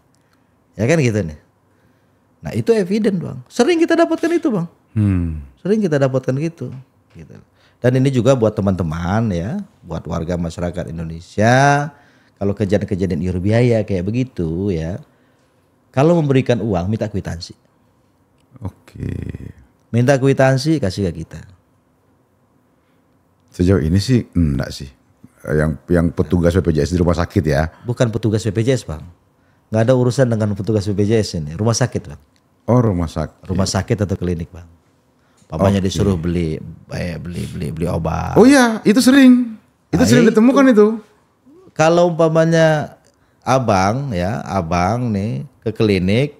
Ya kan gitu nih. Nah itu evident bang. Sering kita dapatkan itu bang. Sering kita dapatkan gitu. Dan ini juga buat teman-teman ya, buat warga masyarakat Indonesia. Kalau kejadian-kejadian iur biaya kayak begitu ya, kalau memberikan uang minta kwitansi. Oke. Minta kwitansi kasih ke kita. Sejauh ini sih enggak sih. Yang petugas BPJS di rumah sakit ya. Bukan petugas BPJS bang. Nggak ada urusan dengan petugas BPJS ini. Rumah sakit bang. Oh rumah sakit. Rumah sakit atau klinik bang. Papanya disuruh beli obat. Oh iya itu sering. Itu sering ditemukan itu. Kalau umpamanya abang nih ke klinik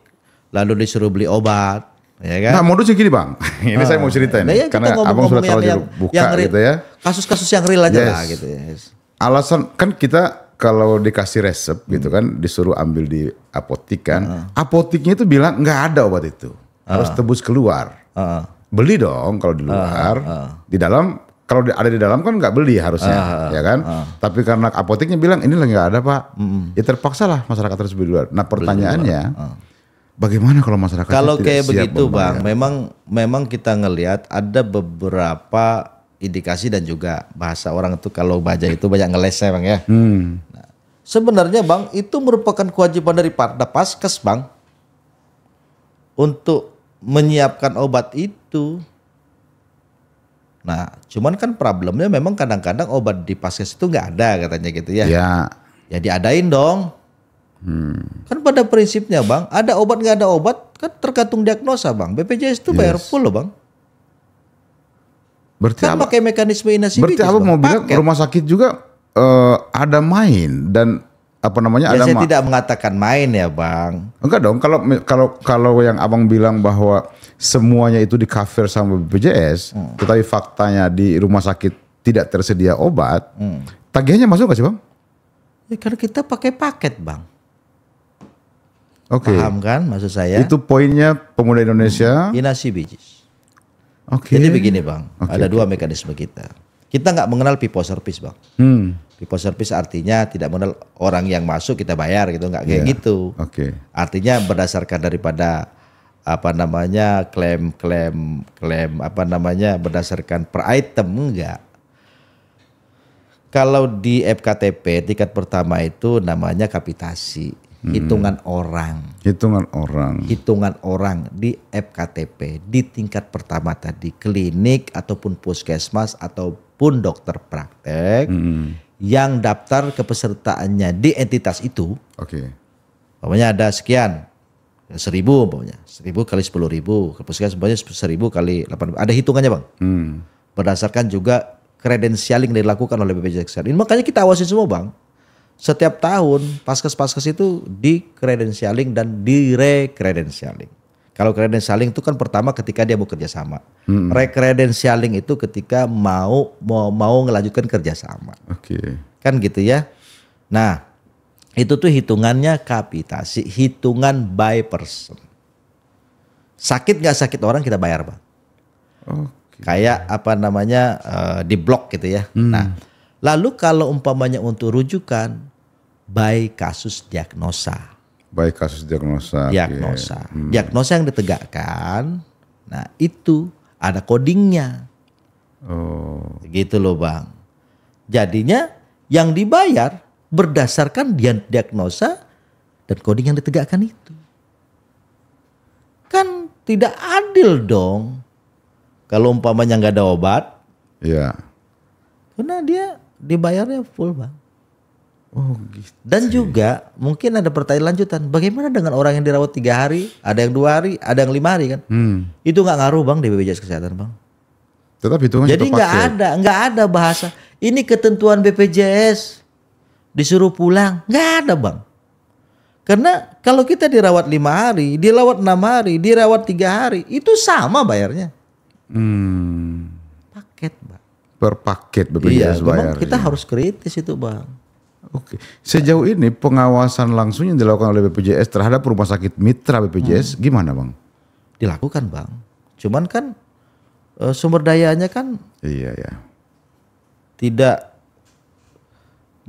lalu disuruh beli obat. Ya kan? Nah modusnya gini bang. Ini saya mau cerita ini. Nah, ya karena abang sudah terlalu buka gitu ya. Kasus-kasus yang real aja lah gitu ya. Alasan kan kita kalau dikasih resep gitu kan disuruh ambil di apotik kan. Apotiknya itu bilang nggak ada obat itu. Harus tebus keluar. Beli dong kalau di luar. Di dalam kalau ada di dalam kan nggak beli harusnya ya kan. Tapi karena apotiknya bilang ini lagi nggak ada pak. Ya terpaksa lah masyarakat harus beli di luar. Nah pertanyaannya bagaimana kalau masyarakat kalau kayak siap begitu membayar? bang, memang kita ngelihat ada beberapa indikasi dan juga bahasa orang itu kalau baja itu banyak ngelesnya bang ya. Nah, sebenarnya bang itu merupakan kewajiban dari Paskes bang untuk menyiapkan obat itu. Nah cuman kan problemnya memang kadang-kadang obat di Paskes itu nggak ada katanya gitu ya. Ya diadain dong. Kan pada prinsipnya bang, ada obat nggak ada obat kan tergantung diagnosa bang. BPJS itu bayar full loh bang. Berarti Kan pakai mekanisme inasi berarti apa mau bilang rumah sakit juga ada main dan apa namanya ya ada saya tidak mengatakan main ya bang. Enggak dong, kalau yang abang bilang bahwa semuanya itu di cover sama BPJS, tetapi faktanya di rumah sakit tidak tersedia obat, tagihannya masuk nggak sih bang? Ya, karena kita pakai paket bang. Oke. Paham kan maksud saya? Itu poinnya Pemuda Indonesia. Inasi bijis. Oke. Jadi begini bang, ada dua mekanisme kita. Kita nggak mengenal people service bang. People service artinya tidak mengenal orang yang masuk kita bayar gitu, nggak kayak gitu. Oke. Artinya berdasarkan daripada apa namanya klaim apa namanya berdasarkan per item enggak. Kalau di FKTP tingkat pertama itu namanya kapitasi, hitungan orang di FKTP di tingkat pertama tadi klinik ataupun puskesmas ataupun dokter praktek yang daftar kepesertaannya di entitas itu. Oke. Umpamanya ada sekian 1.000 umpamanya 1.000 kali 10.000 ke puskesmas umpamanya 1.000 kali 8 ada hitungannya bang. Berdasarkan juga kredensialing dilakukan oleh BPJS Kesehatan. Makanya kita awasin semua bang. Setiap tahun paskes-paskes itu di-kredensialing dan dire-kredensialing. Kalau kredensialing itu kan pertama ketika dia mau kerjasama. Re-kredensialing itu ketika mau ngelanjutkan kerjasama. Oke. Kan gitu ya. Nah itu tuh hitungannya kapitasi, hitungan by person. Sakit nggak sakit orang kita bayar bang. Kayak apa namanya di blok gitu ya. Nah, lalu kalau umpamanya untuk rujukan by kasus diagnosa. By kasus diagnosa. Diagnosa yang ditegakkan. Nah, itu ada codingnya. Oh. Gitu loh, Bang. Jadinya yang dibayar berdasarkan diagnosa dan coding yang ditegakkan itu. Kan tidak adil dong. Kalau umpamanya nggak ada obat, Iya. karena dia dibayarnya full bang. Oh gitu. Dan juga mungkin ada pertanyaan lanjutan, bagaimana dengan orang yang dirawat 3 hari, ada yang 2 hari, ada yang 5 hari kan? Itu nggak ngaruh bang di BPJS Kesehatan bang. Tetap hitungannya. Jadi nggak ada bahasa ini ketentuan BPJS disuruh pulang, nggak ada bang. Karena kalau kita dirawat 5 hari, dirawat 6 hari, dirawat 3 hari, itu sama bayarnya. Paket bang. Per paket BPJS bayar. Kita harus kritis itu bang. Oke. Sejauh ini pengawasan langsung yang dilakukan oleh BPJS terhadap rumah sakit mitra BPJS gimana bang? Dilakukan bang. Cuman kan sumber dayanya kan Iya ya. tidak.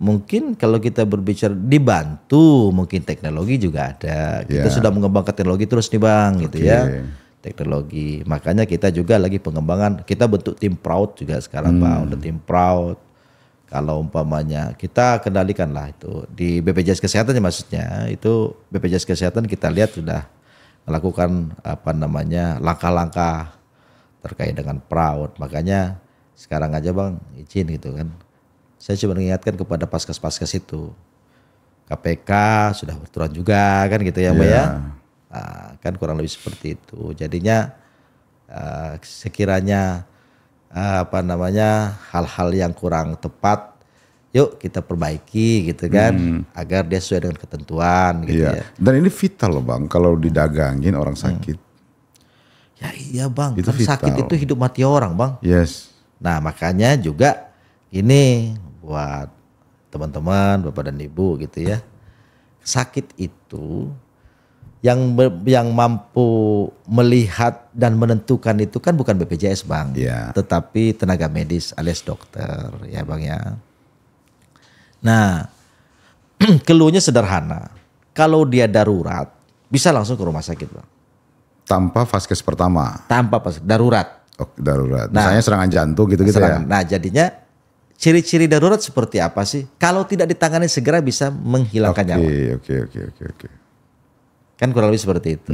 Mungkin kalau kita berbicara dibantu, mungkin teknologi juga ada. Kita Ya. sudah mengembangkan teknologi terus nih Bang, gitu Oke. ya. Teknologi. Makanya kita juga lagi pengembangan. Kita bentuk tim Proud juga sekarang Bang, udah tim Proud. Kalau umpamanya kita kendalikan lah itu di BPJS Kesehatan ya maksudnya. Itu BPJS Kesehatan kita lihat sudah melakukan langkah-langkah terkait dengan Proud. Makanya sekarang aja Bang izin gitu kan. Saya cuma mengingatkan kepada paskes-paskes itu. KPK sudah beraturan juga kan gitu ya Mbak ya. Nah, kan kurang lebih seperti itu. Jadinya sekiranya hal-hal yang kurang tepat yuk kita perbaiki gitu kan. Agar dia sesuai dengan ketentuan gitu ya. Dan ini vital loh Bang kalau didagangin orang sakit. Ya iya Bang, Itu kan sakit vital. itu hidup mati orang Bang. Yes. Nah makanya juga ini buat teman-teman Bapak dan Ibu gitu ya. Sakit itu yang mampu melihat dan menentukan itu kan bukan BPJS Bang. Iya. Tetapi tenaga medis alias dokter ya Bang ya. Nah keluhnya sederhana. Kalau dia darurat bisa langsung ke rumah sakit Bang. Tanpa vaskes pertama. Tanpa pas darurat. Oh, darurat. Nah, Misalnya serangan jantung gitu-gitu ya. Nah jadinya ciri-ciri darurat seperti apa sih? Kalau tidak ditangani segera bisa menghilangkan nyawa. Oke. Kan kurang lebih seperti itu.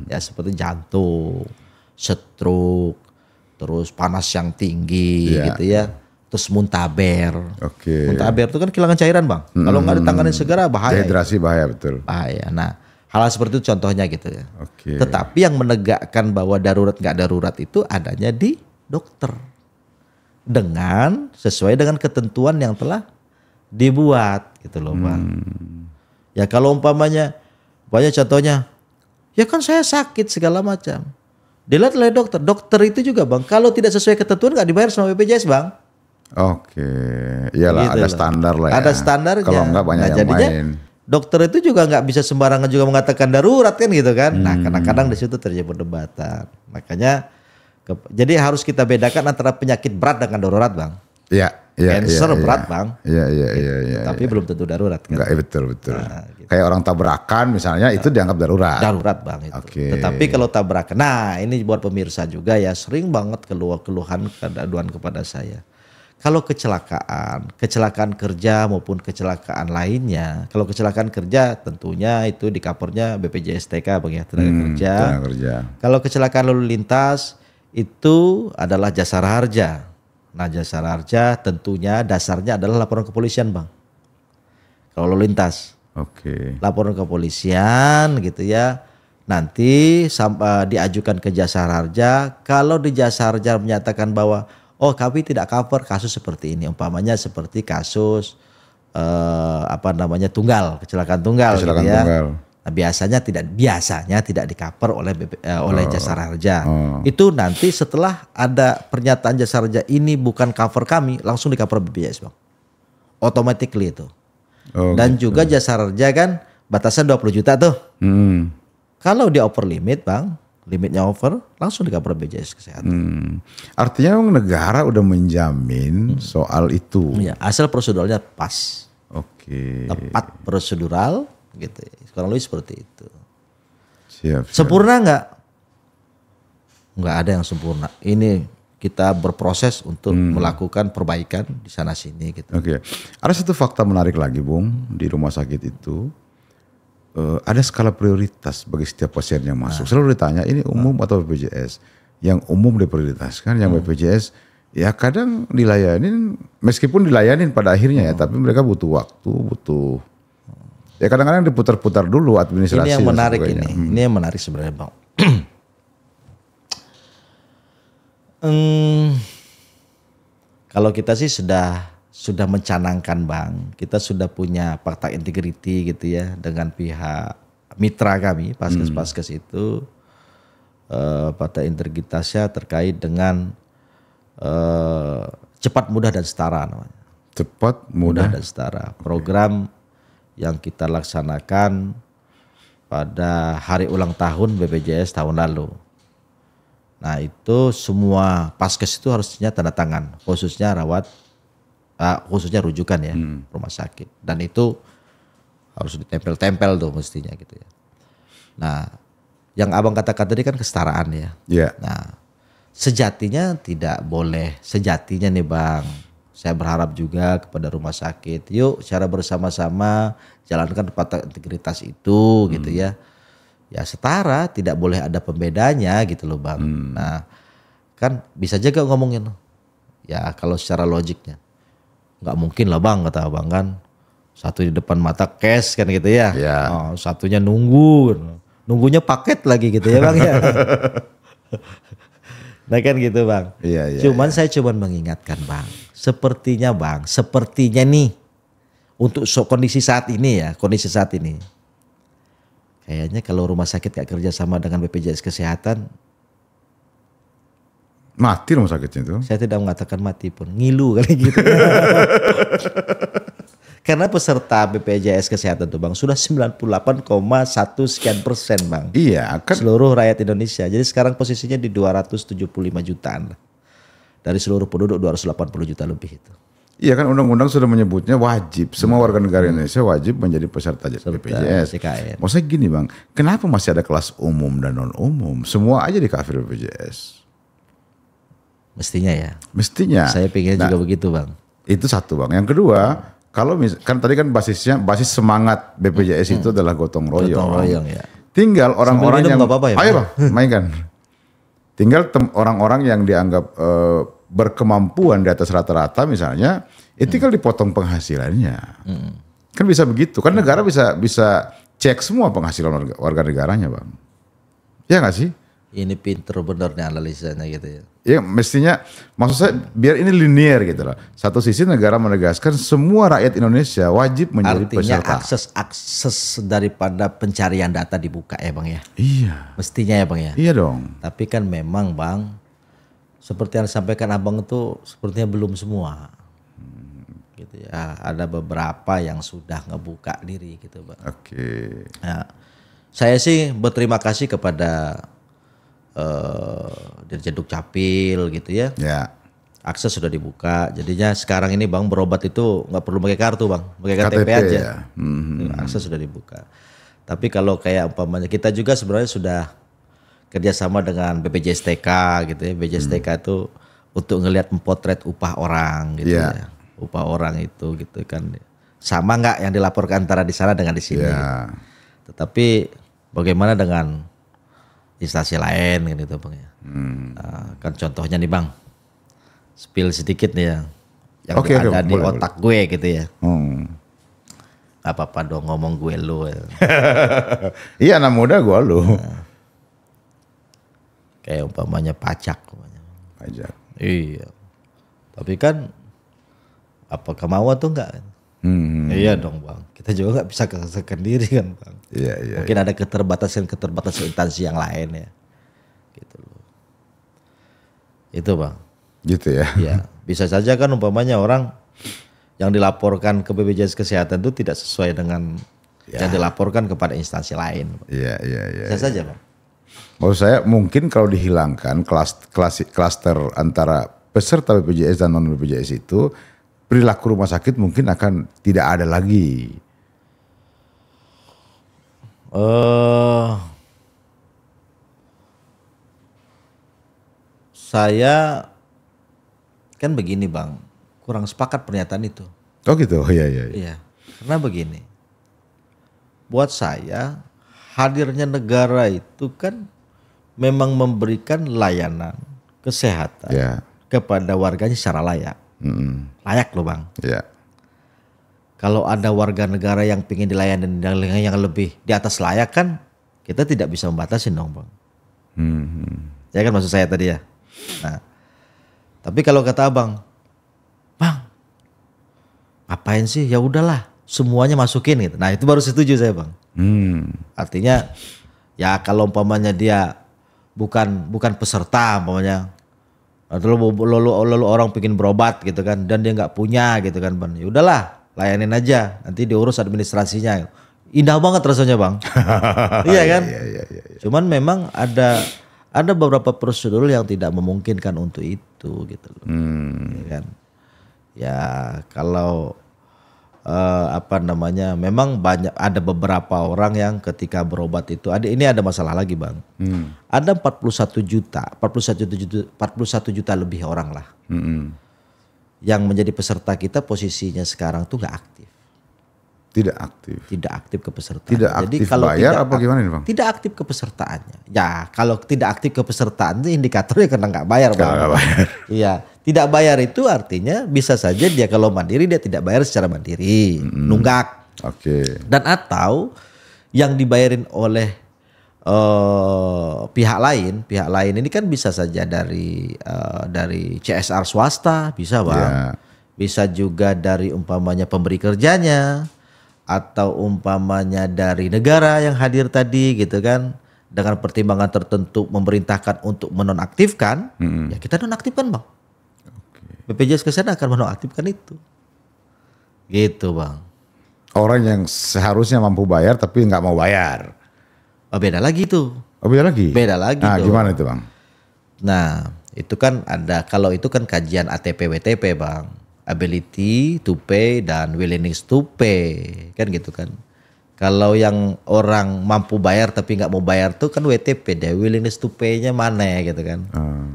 Ya seperti jantung, stroke, terus panas yang tinggi Iya. gitu ya. Terus muntaber. Oke. Muntaber itu kan kehilangan cairan Bang. Kalau nggak ditangani segera bahaya. Dehidrasi bahaya betul. Bahaya. Nah hal seperti itu contohnya gitu ya. Oke. Tetapi yang menegakkan bahwa darurat nggak darurat itu adanya di dokter. Dengan sesuai dengan ketentuan yang telah dibuat gitu loh Bang. Ya kalau umpamanya banyak contohnya, ya kan saya sakit segala macam. Dilihat oleh dokter. Dokter itu juga Bang, kalau tidak sesuai ketentuan nggak dibayar sama BPJS Bang. Oke. Iyalah Gitu ada loh. standar lah ya. Ada standarnya. Kalau enggak banyak yang jadinya, main. dokter itu juga nggak bisa sembarangan juga mengatakan darurat kan gitu kan. Nah kadang-kadang di situ terjadi perdebatan. Makanya jadi harus kita bedakan antara penyakit berat dengan darurat Bang. Iya. Cancer berat Bang. Iya. Tapi belum tentu darurat kan. Enggak, betul. Nah, gitu. Kayak orang tabrakan misalnya itu dianggap darurat. Darurat Bang itu. Oke. Tetapi kalau tabrakan, nah ini buat pemirsa juga ya sering banget keluhan keaduan kepada saya. Kalau kecelakaan kerja maupun kecelakaan lainnya, kalau kecelakaan kerja tentunya itu di covernya BPJS TK Bang ya, tenaga kerja. Tenaga kerja. Kalau kecelakaan lalu lintas itu adalah jasara harja. Nah jasara harja tentunya dasarnya adalah laporan kepolisian Bang. Kalau lalu lintas. Oke. Laporan kepolisian gitu ya. Nanti diajukan ke jasara harja. Kalau di jasara harja menyatakan bahwa oh kami tidak cover kasus seperti ini. Umpamanya seperti kasus kecelakaan tunggal gitu ya. Nah, biasanya tidak di-cover oleh jasara harja. Itu nanti setelah ada pernyataan jasara harja ini bukan cover kami, langsung di-cover BPJS Bang. Automatically itu. Dan juga jasara harja kan batasan 20 juta tuh. Kalau dia over limit Bang, limitnya over, langsung di-cover BPJS Kesehatan. Artinya memang negara udah menjamin soal itu. Ya, asal proseduralnya pas. Oke. Tepat prosedural gitu. Kurang lebih seperti itu. Siap. Sempurna nggak? Nggak ada yang sempurna. Ini kita berproses untuk melakukan perbaikan di sana sini gitu. Oke. Ada satu fakta menarik lagi Bung di rumah sakit itu. Ada skala prioritas bagi setiap pasien yang masuk. Selalu ditanya ini umum atau BPJS. Yang umum diprioritaskan, yang BPJS ya kadang dilayanin, meskipun dilayanin pada akhirnya ya, tapi mereka butuh waktu, ya kadang-kadang diputar-putar dulu administrasi. Ini yang dan menarik sebagainya. ini yang menarik sebenarnya Bang. Kalau kita sih sudah mencanangkan Bang, kita sudah punya fakta integriti gitu ya dengan pihak mitra kami, paskes-paskes itu fakta integritasnya terkait dengan cepat, mudah dan setara namanya. Cepat, mudah Dan setara. Program yang kita laksanakan pada hari ulang tahun BPJS tahun lalu. Nah itu semua paskes itu harusnya tanda tangan, khususnya khususnya rujukan ya rumah sakit. Dan itu harus ditempel-tempel tuh mestinya gitu ya. Nah yang abang katakan tadi kan kesetaraan ya. Iya. Nah sejatinya tidak boleh, sejatinya nih bang. Saya berharap juga kepada rumah sakit, yuk secara bersama-sama jalankan patah integritas itu gitu ya. Ya setara, tidak boleh ada pembedanya gitu loh bang. Nah kan bisa juga ngomongin, ya kalau secara logiknya nggak mungkin lah bang kata abang kan, satu di depan mata cash kan gitu ya, oh, satunya nunggunya paket lagi gitu ya bang ya. Nah kan gitu bang. Cuman saya coba mengingatkan bang, sepertinya nih untuk kondisi saat ini ya, kayaknya kalau rumah sakit gak kerja sama dengan BPJS Kesehatan, mati rumah sakitnya itu. Saya tidak mengatakan mati pun, ngilu kali gitu. Karena peserta BPJS Kesehatan tuh bang sudah 98,1 sekian persen bang. Iya kan. Seluruh rakyat Indonesia. Jadi sekarang posisinya di 275 jutaan lah. Dari seluruh penduduk 280 juta lebih itu. Iya kan undang-undang sudah menyebutnya wajib. Semua warga negara Indonesia wajib menjadi peserta BPJS. Maksudnya gini bang, kenapa masih ada kelas umum dan non-umum? Semua aja di cover BPJS. Mestinya ya. Mestinya. Saya pikir juga begitu bang. Itu satu bang. Yang kedua, kalau kan tadi kan basis semangat BPJS itu adalah gotong royong. Gotong royong ya. Tinggal orang-orang yang, apa-apa ya, ayo bang, mainkan. Tinggal orang-orang yang dianggap berkemampuan di atas rata-rata misalnya, itu tinggal dipotong penghasilannya. Kan bisa begitu. Kan negara bisa cek semua penghasilan warga negaranya bang. Ya nggak sih? Ini pinter bener nih analisanya gitu ya. Ya mestinya, maksud saya biar ini linear gitu loh. Satu sisi negara menegaskan semua rakyat Indonesia wajib menjadi peserta. Artinya akses daripada pencarian data dibuka ya bang ya. Iya. Mestinya ya bang ya. Iya dong. Tapi kan memang bang, seperti yang disampaikan abang itu sepertinya belum semua. Gitu ya. Ada beberapa yang sudah ngebuka diri gitu bang. Oke. Nah, saya sih berterima kasih kepada Dirjen Dukcapil gitu ya. Ya. Akses sudah dibuka. Jadinya sekarang ini bang berobat itu nggak perlu pakai kartu bang, pakai KTP aja. Ya. Akses sudah dibuka. Tapi kalau kayak umpamanya kita juga sebenarnya sudah kerjasama dengan BPJS TK gitu ya. BPJS TK itu untuk ngelihat memotret upah orang gitu ya. Upah orang itu gitu kan. Sama nggak yang dilaporkan antara di sana dengan di sini. Gitu. Tetapi bagaimana dengan instansi lain kan gitu bang ya. Kan contohnya nih bang, spill sedikit nih ya, yang ada di otak gue gitu ya. Gak apa-apa dong ngomong gue lu. Ya. Iya anak muda gue lu. Kayak umpamanya pajak. Pajak. Iya. Tapi kan apakah mau atau enggak? Iya dong bang. Kita juga nggak bisa kesekan diri kan bang. Iya. Mungkin ada keterbatasan instansi yang lain ya. Gitu loh. Itu bang. Gitu ya. Iya. Bisa saja kan umpamanya orang yang dilaporkan ke BPJS Kesehatan itu tidak sesuai dengan yang dilaporkan kepada instansi lain. Iya. Bisa saja bang. Maksud saya mungkin kalau dihilangkan klaster antara peserta BPJS dan non BPJS itu, perilaku rumah sakit mungkin akan tidak ada lagi. Saya kan begini bang, kurang sepakat pernyataan itu. Oh gitu, iya. Iya, karena begini, buat saya hadirnya negara itu kan memang memberikan layanan kesehatan kepada warganya secara layak. Layak loh bang. Iya. Kalau ada warga negara yang ingin dilayani dengan yang lebih di atas layak kan, kita tidak bisa membatasi dong bang. Ya kan maksud saya tadi ya. Nah, tapi kalau kata abang, bang, ngapain sih? Ya udahlah, semuanya masukin gitu. Nah itu baru setuju saya bang. Artinya, ya kalau umpamanya dia bukan peserta umpamanya. Lalu orang pengen berobat gitu kan, dan dia nggak punya gitu kan bang. Ya udahlah, layanin aja, nanti diurus administrasinya. Indah banget rasanya bang. Iya kan? Iya. Cuman memang ada ada beberapa prosedur yang tidak memungkinkan untuk itu gitu loh. Ya kan? Ya kalau memang ada beberapa orang yang ketika berobat itu ini ada masalah lagi Bang. Ada 41 juta lebih orang lah. Yang menjadi peserta kita posisinya sekarang tuh nggak aktif. Tidak aktif. Tidak aktif kepesertaan. Tidak aktif. Jadi kalau bayar apa gimana nih Bang? Tidak aktif kepesertaannya. Ya kalau tidak aktif kepesertaan itu indikatornya karena nggak bayar Bang. Nggak bayar. Iya. Tidak bayar itu artinya bisa saja dia kalau mandiri dia tidak bayar secara mandiri. Nunggak. Oke. Dan atau yang dibayarin oleh pihak lain ini kan bisa saja dari CSR swasta bisa Bang. Bisa juga dari umpamanya pemberi kerjanya. Atau umpamanya dari negara yang hadir tadi gitu kan, dengan pertimbangan tertentu memerintahkan untuk menonaktifkan, ya kita nonaktifkan Bang. BPJS Kesehatan akan menonaktifkan itu, gitu Bang. Orang yang seharusnya mampu bayar tapi nggak mau bayar. Beda lagi tuh. Beda lagi? Beda lagi tuh. Gimana itu Bang? Nah itu kan ada, kalau itu kan kajian ATP WTP Bang. Ability to pay dan willingness to pay kan gitu kan. Kalau yang orang mampu bayar tapi nggak mau bayar tuh kan WTP deh, willingness to pay-nya mana ya gitu kan.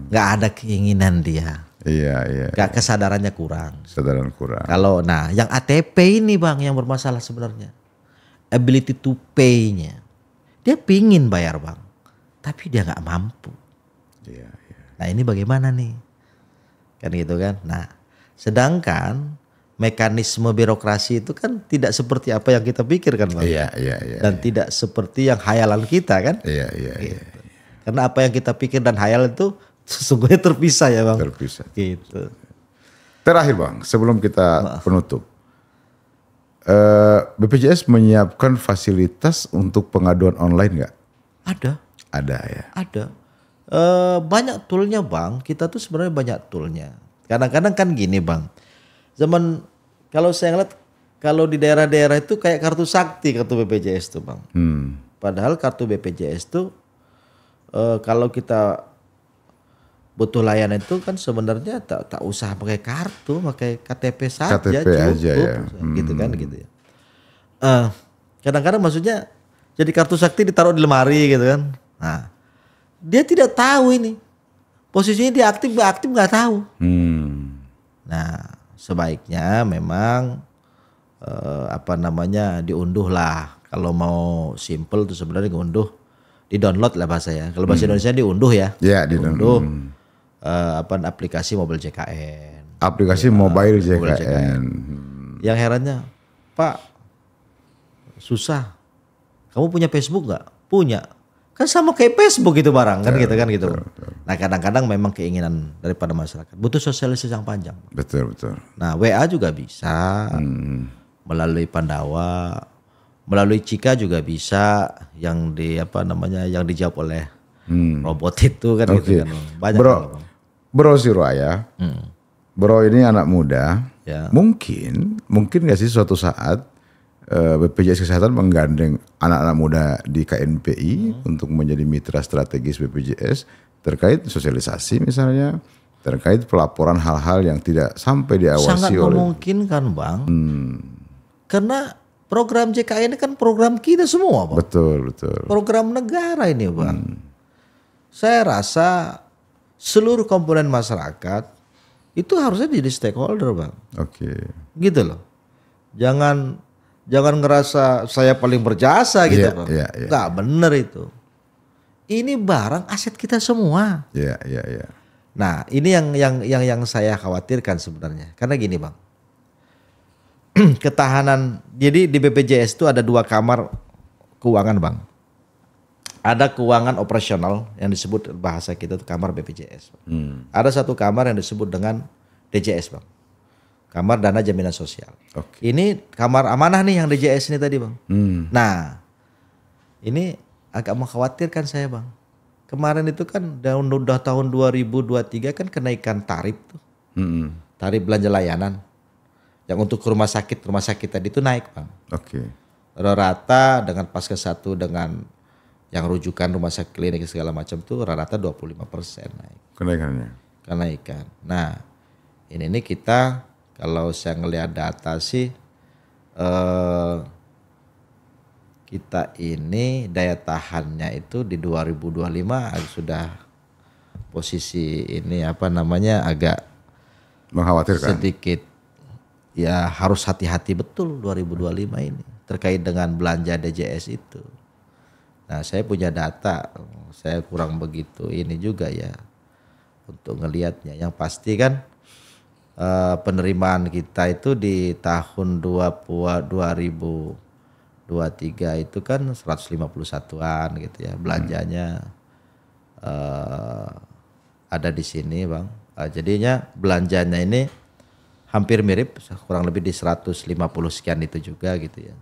Nggak ada keinginan dia. Iya. Nggak kesadarannya kurang. Kesadaran kurang. Kalau yang ATP ini Bang yang bermasalah sebenarnya. Ability to pay-nya. Dia pingin bayar Bang, tapi dia nggak mampu. Iya. Nah ini bagaimana nih? Kan gitu kan. Nah sedangkan mekanisme birokrasi itu kan tidak seperti apa yang kita pikirkan Bang. Iya. Dan tidak seperti yang hayalan kita kan. Iya. Gitu. Karena apa yang kita pikir dan hayal itu sesungguhnya terpisah ya Bang. Terpisah. Gitu. Terakhir Bang, sebelum kita penutup. BPJS menyiapkan fasilitas untuk pengaduan online nggak? Ada ya. Ada. Banyak toolnya Bang. Kita tuh sebenarnya banyak toolnya. Kadang-kadang kan gini Bang, kalau saya ngeliat kalau di daerah-daerah itu kayak kartu sakti kartu BPJS tuh Bang. Padahal kartu BPJS tuh kalau kita butuh layanan itu kan sebenarnya tak usah pakai kartu, pakai KTP saja KTP cukup, aja ya. Gitu kan gitu ya. Kadang-kadang maksudnya jadi kartu sakti ditaruh di lemari gitu kan. Nah, dia tidak tahu ini. Posisinya dia aktif nggak tahu. Nah sebaiknya memang diunduh lah. Kalau mau simple tuh sebenarnya diunduh, di download lah bahasa ya. Kalau bahasa Indonesia diunduh ya. Iya diunduh. Aplikasi Mobile JKN. Aplikasi Mobile JKN. Yang herannya Pak susah. Kamu punya Facebook nggak? Punya. Kan sama kayak Facebook gitu barang kan gitu kan gitu. Nah kadang-kadang memang keinginan daripada masyarakat butuh sosialisasi yang panjang. Betul. Nah WA juga bisa, melalui Pandawa, melalui Cika juga bisa, yang yang dijawab oleh robot itu kan gitu kan. Banyak Bro Sirwaya, Bro ini anak muda, ya. mungkin gak sih suatu saat BPJS Kesehatan menggandeng anak-anak muda di KNPI untuk menjadi mitra strategis BPJS terkait sosialisasi misalnya, terkait pelaporan hal-hal yang tidak sampai diawasi sangat memungkinkan Bang. Karena program JKN ini kan program kita semua Bang. Betul. Program negara ini Bang. Saya rasa seluruh komponen masyarakat itu harusnya jadi stakeholder Bang. Oke. Gitu loh. Jangan ngerasa saya paling berjasa gitu Bang. Nggak bener itu. Ini barang aset kita semua. Iya. Nah ini yang saya khawatirkan sebenarnya. Karena gini Bang. Ketahanan. Jadi di BPJS itu ada 2 kamar keuangan Bang. Ada keuangan operasional yang disebut bahasa kita itu kamar BPJS. Ada 1 kamar yang disebut dengan DJS Bang. Kamar Dana Jaminan Sosial. Okay. Ini kamar amanah nih yang DJS ini tadi Bang. Nah ini agak mengkhawatirkan saya Bang. Kemarin itu kan udah tahun 2023 kan kenaikan tarif tuh. Tarif belanja layanan. Yang untuk rumah sakit tadi itu naik Bang. Oke. Rata dengan Paskes 1 dengan yang rujukan rumah sakit klinik segala macam tuh rata-rata 25% naik. Kenaikan. Nah, ini kita kalau saya ngelihat data sih kita ini daya tahannya itu di 2025 sudah posisi ini agak mengkhawatirkan. Sedikit ya harus hati-hati betul 2025 ini terkait dengan belanja DJS itu. Nah, saya punya data, saya kurang begitu ini juga ya untuk ngelihatnya. Yang pasti kan penerimaan kita itu di tahun 2023 itu kan 151-an gitu ya. Belanjanya ada di sini, Bang. Jadinya belanjanya ini hampir mirip, kurang lebih di 150 sekian itu juga gitu ya.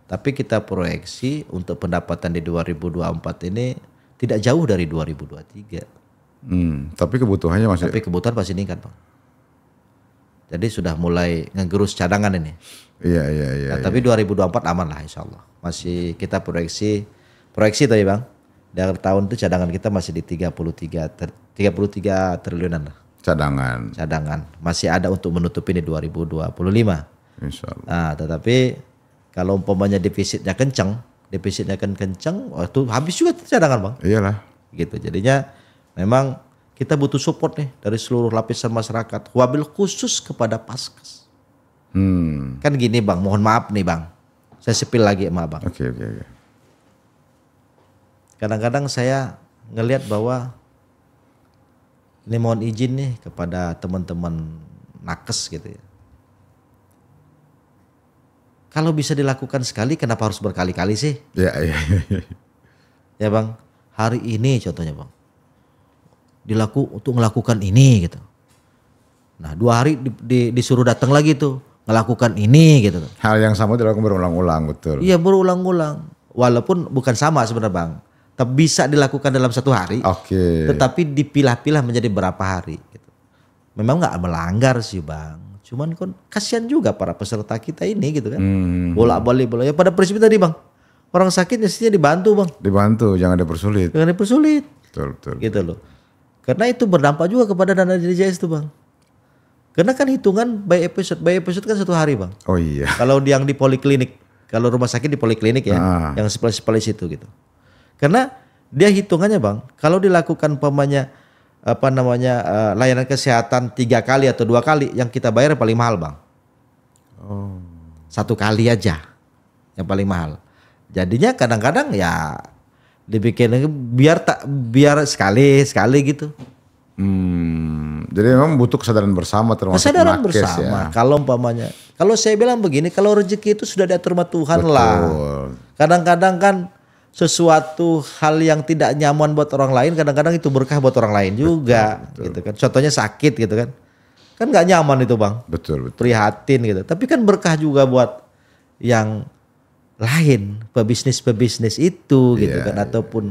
Tapi kita proyeksi untuk pendapatan di 2024 ini tidak jauh dari 2023. Tapi kebutuhannya masih. Tapi kebutuhan pasti meningkat, Bang. Jadi sudah mulai ngegerus cadangan ini. Iya. Nah, tapi 2024 aman lah insya Allah. Masih kita proyeksi tadi, Bang. Dari tahun itu cadangan kita masih di 33 triliunan lah. Cadangan. Masih ada untuk menutupi di 2025. Insya Allah. Nah, tetapi kalau umpamanya defisitnya kencang, waktu habis juga cadangan, Bang. Iyalah. Gitu. Jadinya memang kita butuh support nih dari seluruh lapisan masyarakat. Wabil khusus kepada Paskes. Kan gini, Bang, mohon maaf nih, Bang. Saya sepil lagi sama Bang. Oke. Kadang-kadang saya ngelihat bahwa ini mohon izin nih kepada teman-teman nakes gitu ya. Kalau bisa dilakukan sekali, kenapa harus berkali-kali sih? Iya. Ya, Bang, hari ini contohnya, Bang, untuk melakukan ini gitu. Nah, 2 hari disuruh datang lagi tuh melakukan ini gitu. Hal yang sama dilakukan berulang-ulang, betul. Iya, berulang-ulang. Walaupun bukan sama sebenarnya, Bang. Tapi bisa dilakukan dalam 1 hari. Oke. Tetapi dipilah-pilah menjadi berapa hari gitu. Memang nggak melanggar sih, Bang. Cuman kan kasihan juga para peserta kita ini gitu kan. Bolak-balik. Ya pada prinsipnya tadi, Bang. Orang sakit mestinya dibantu, Bang. Dibantu, jangan dipersulit. Betul. Gitu loh. Karena itu berdampak juga kepada dana DJS itu, Bang. Karena kan hitungan by episode kan 1 hari, Bang. Oh iya. Kalau yang di poliklinik, kalau rumah sakit di poliklinik ya, yang spesialis itu gitu. Karena dia hitungannya, Bang, kalau dilakukan layanan kesehatan 3 kali atau 2 kali, yang kita bayar paling mahal, Bang. 1 kali aja yang paling mahal. Jadinya kadang-kadang ya dibikin biar sekali gitu. Jadi memang butuh kesadaran bersama termasuk kesadaran nakes bersama. ya. Kalau saya bilang begini, kalau rezeki itu sudah diatur sama Tuhan. Betul. Lah. Kadang-kadang kan sesuatu hal yang tidak nyaman buat orang lain, kadang-kadang itu berkah buat orang lain juga. Betul. Gitu kan. Contohnya sakit gitu kan. Kan nggak nyaman itu, Bang. Betul. Prihatin gitu. Tapi kan berkah juga buat yang lain, pebisnis itu gitu kan, ataupun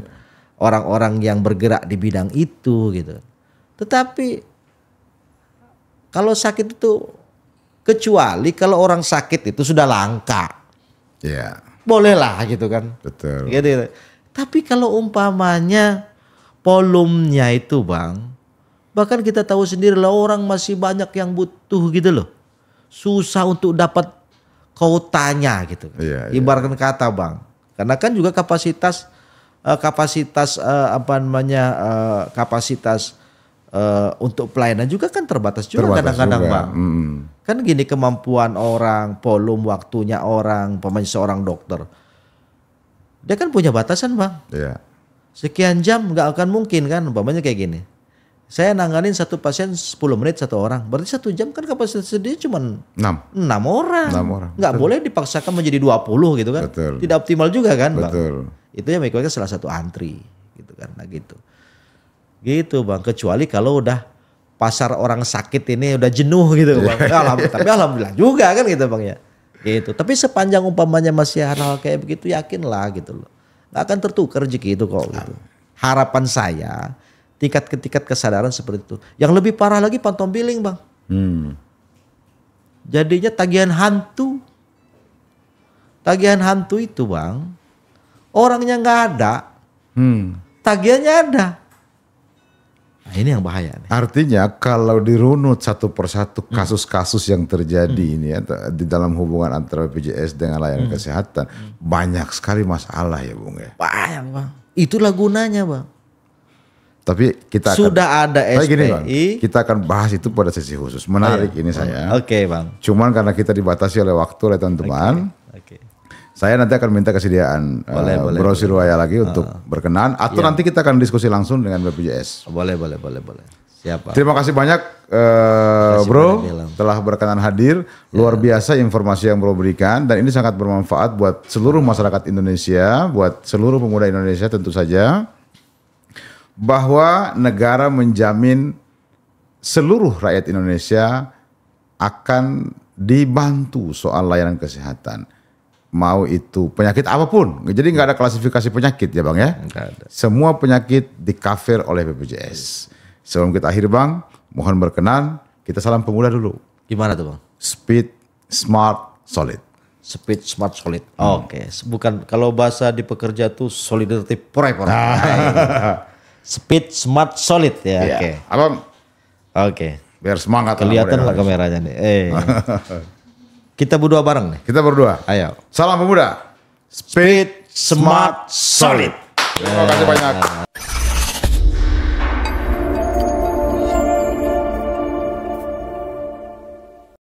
orang-orang yang bergerak di bidang itu gitu. Tetapi kalau sakit itu, kecuali kalau orang sakit itu sudah langka. Iya. Bolehlah gitu kan. Betul. Gitu. Tapi kalau umpamanya volumenya itu, Bang, bahkan kita tahu sendiri lah, orang masih banyak yang butuh gitu loh. Susah untuk dapat kuotanya gitu. Iya. Ibaratkan kata, Bang. Karena kan juga kapasitas untuk pelayanan juga kan terbatas juga kadang-kadang, Bang. Kan gini, kemampuan orang, volume waktunya orang, pemain seorang dokter. Dia kan punya batasan, Bang. Iya. Sekian jam nggak akan mungkin kan, umpamanya kayak gini. Saya nanganin 1 pasien 10 menit 1 orang. Berarti 1 jam kan kapasitas dia cuma 6 orang. Nggak boleh dipaksakan menjadi 20 gitu kan. Betul. Tidak optimal juga kan, Bang. Betul. Itu yang mengikat salah satu antri gitu kan. Nah gitu. Gitu, Bang. Kecuali kalau udah pasar orang sakit ini udah jenuh gitu, Bang. Tapi alhamdulillah juga kan gitu, Bang ya. Gitu. Tapi sepanjang umpamanya masih hal-hal kayak begitu, yakinlah gitu loh. Nggak akan tertukar rezeki itu kok gitu. Harapan saya tingkat kesadaran seperti itu. Yang lebih parah lagi phantom billing, Bang. Jadinya tagihan hantu. Tagihan hantu itu, Bang, orangnya nggak ada, Tagihannya ada. Nah, ini yang bahaya nih. Artinya kalau dirunut satu persatu kasus-kasus yang terjadi ini ya, di dalam hubungan antara BPJS dengan layanan kesehatan, banyak sekali masalah ya Bung ya. Banyak Bang. Itulah gunanya Bang. Tapi kita Sudah ada SPI. Gini, Bang, kita akan bahas itu pada sesi khusus. Menarik ini saya. Oke Bang. Cuman karena kita dibatasi oleh waktu oleh teman-teman. Oke. Saya nanti akan minta kesediaan Bro Sirwaya lagi untuk berkenan. Atau nanti kita akan diskusi langsung dengan BPJS. Boleh. Siapa? Terima kasih banyak Bro telah berkenan hadir. Luar biasa informasi yang Bro berikan. Dan ini sangat bermanfaat buat seluruh masyarakat Indonesia. Buat seluruh pemuda Indonesia tentu saja. Bahwa negara menjamin seluruh rakyat Indonesia akan dibantu soal layanan kesehatan. Mau itu penyakit apapun. Jadi nggak ada klasifikasi penyakit ya Bang ya. Enggak ada. Semua penyakit di-cover oleh BPJS. Sebelum kita akhir Bang, mohon berkenan kita salam pemuda dulu. Gimana tuh Bang? Speed, smart, solid. Speed, smart, solid. Oke. Bukan kalau bahasa di pekerja tuh solidarity forever. Speed, smart, solid ya. Iya. Oke. Abang, Oke. biar semangat. Kelihatan nggak kameranya nih? Kita berdua bareng nih. Kita berdua. Ayo. Salam pemuda. Speed, smart, solid. Terima kasih banyak.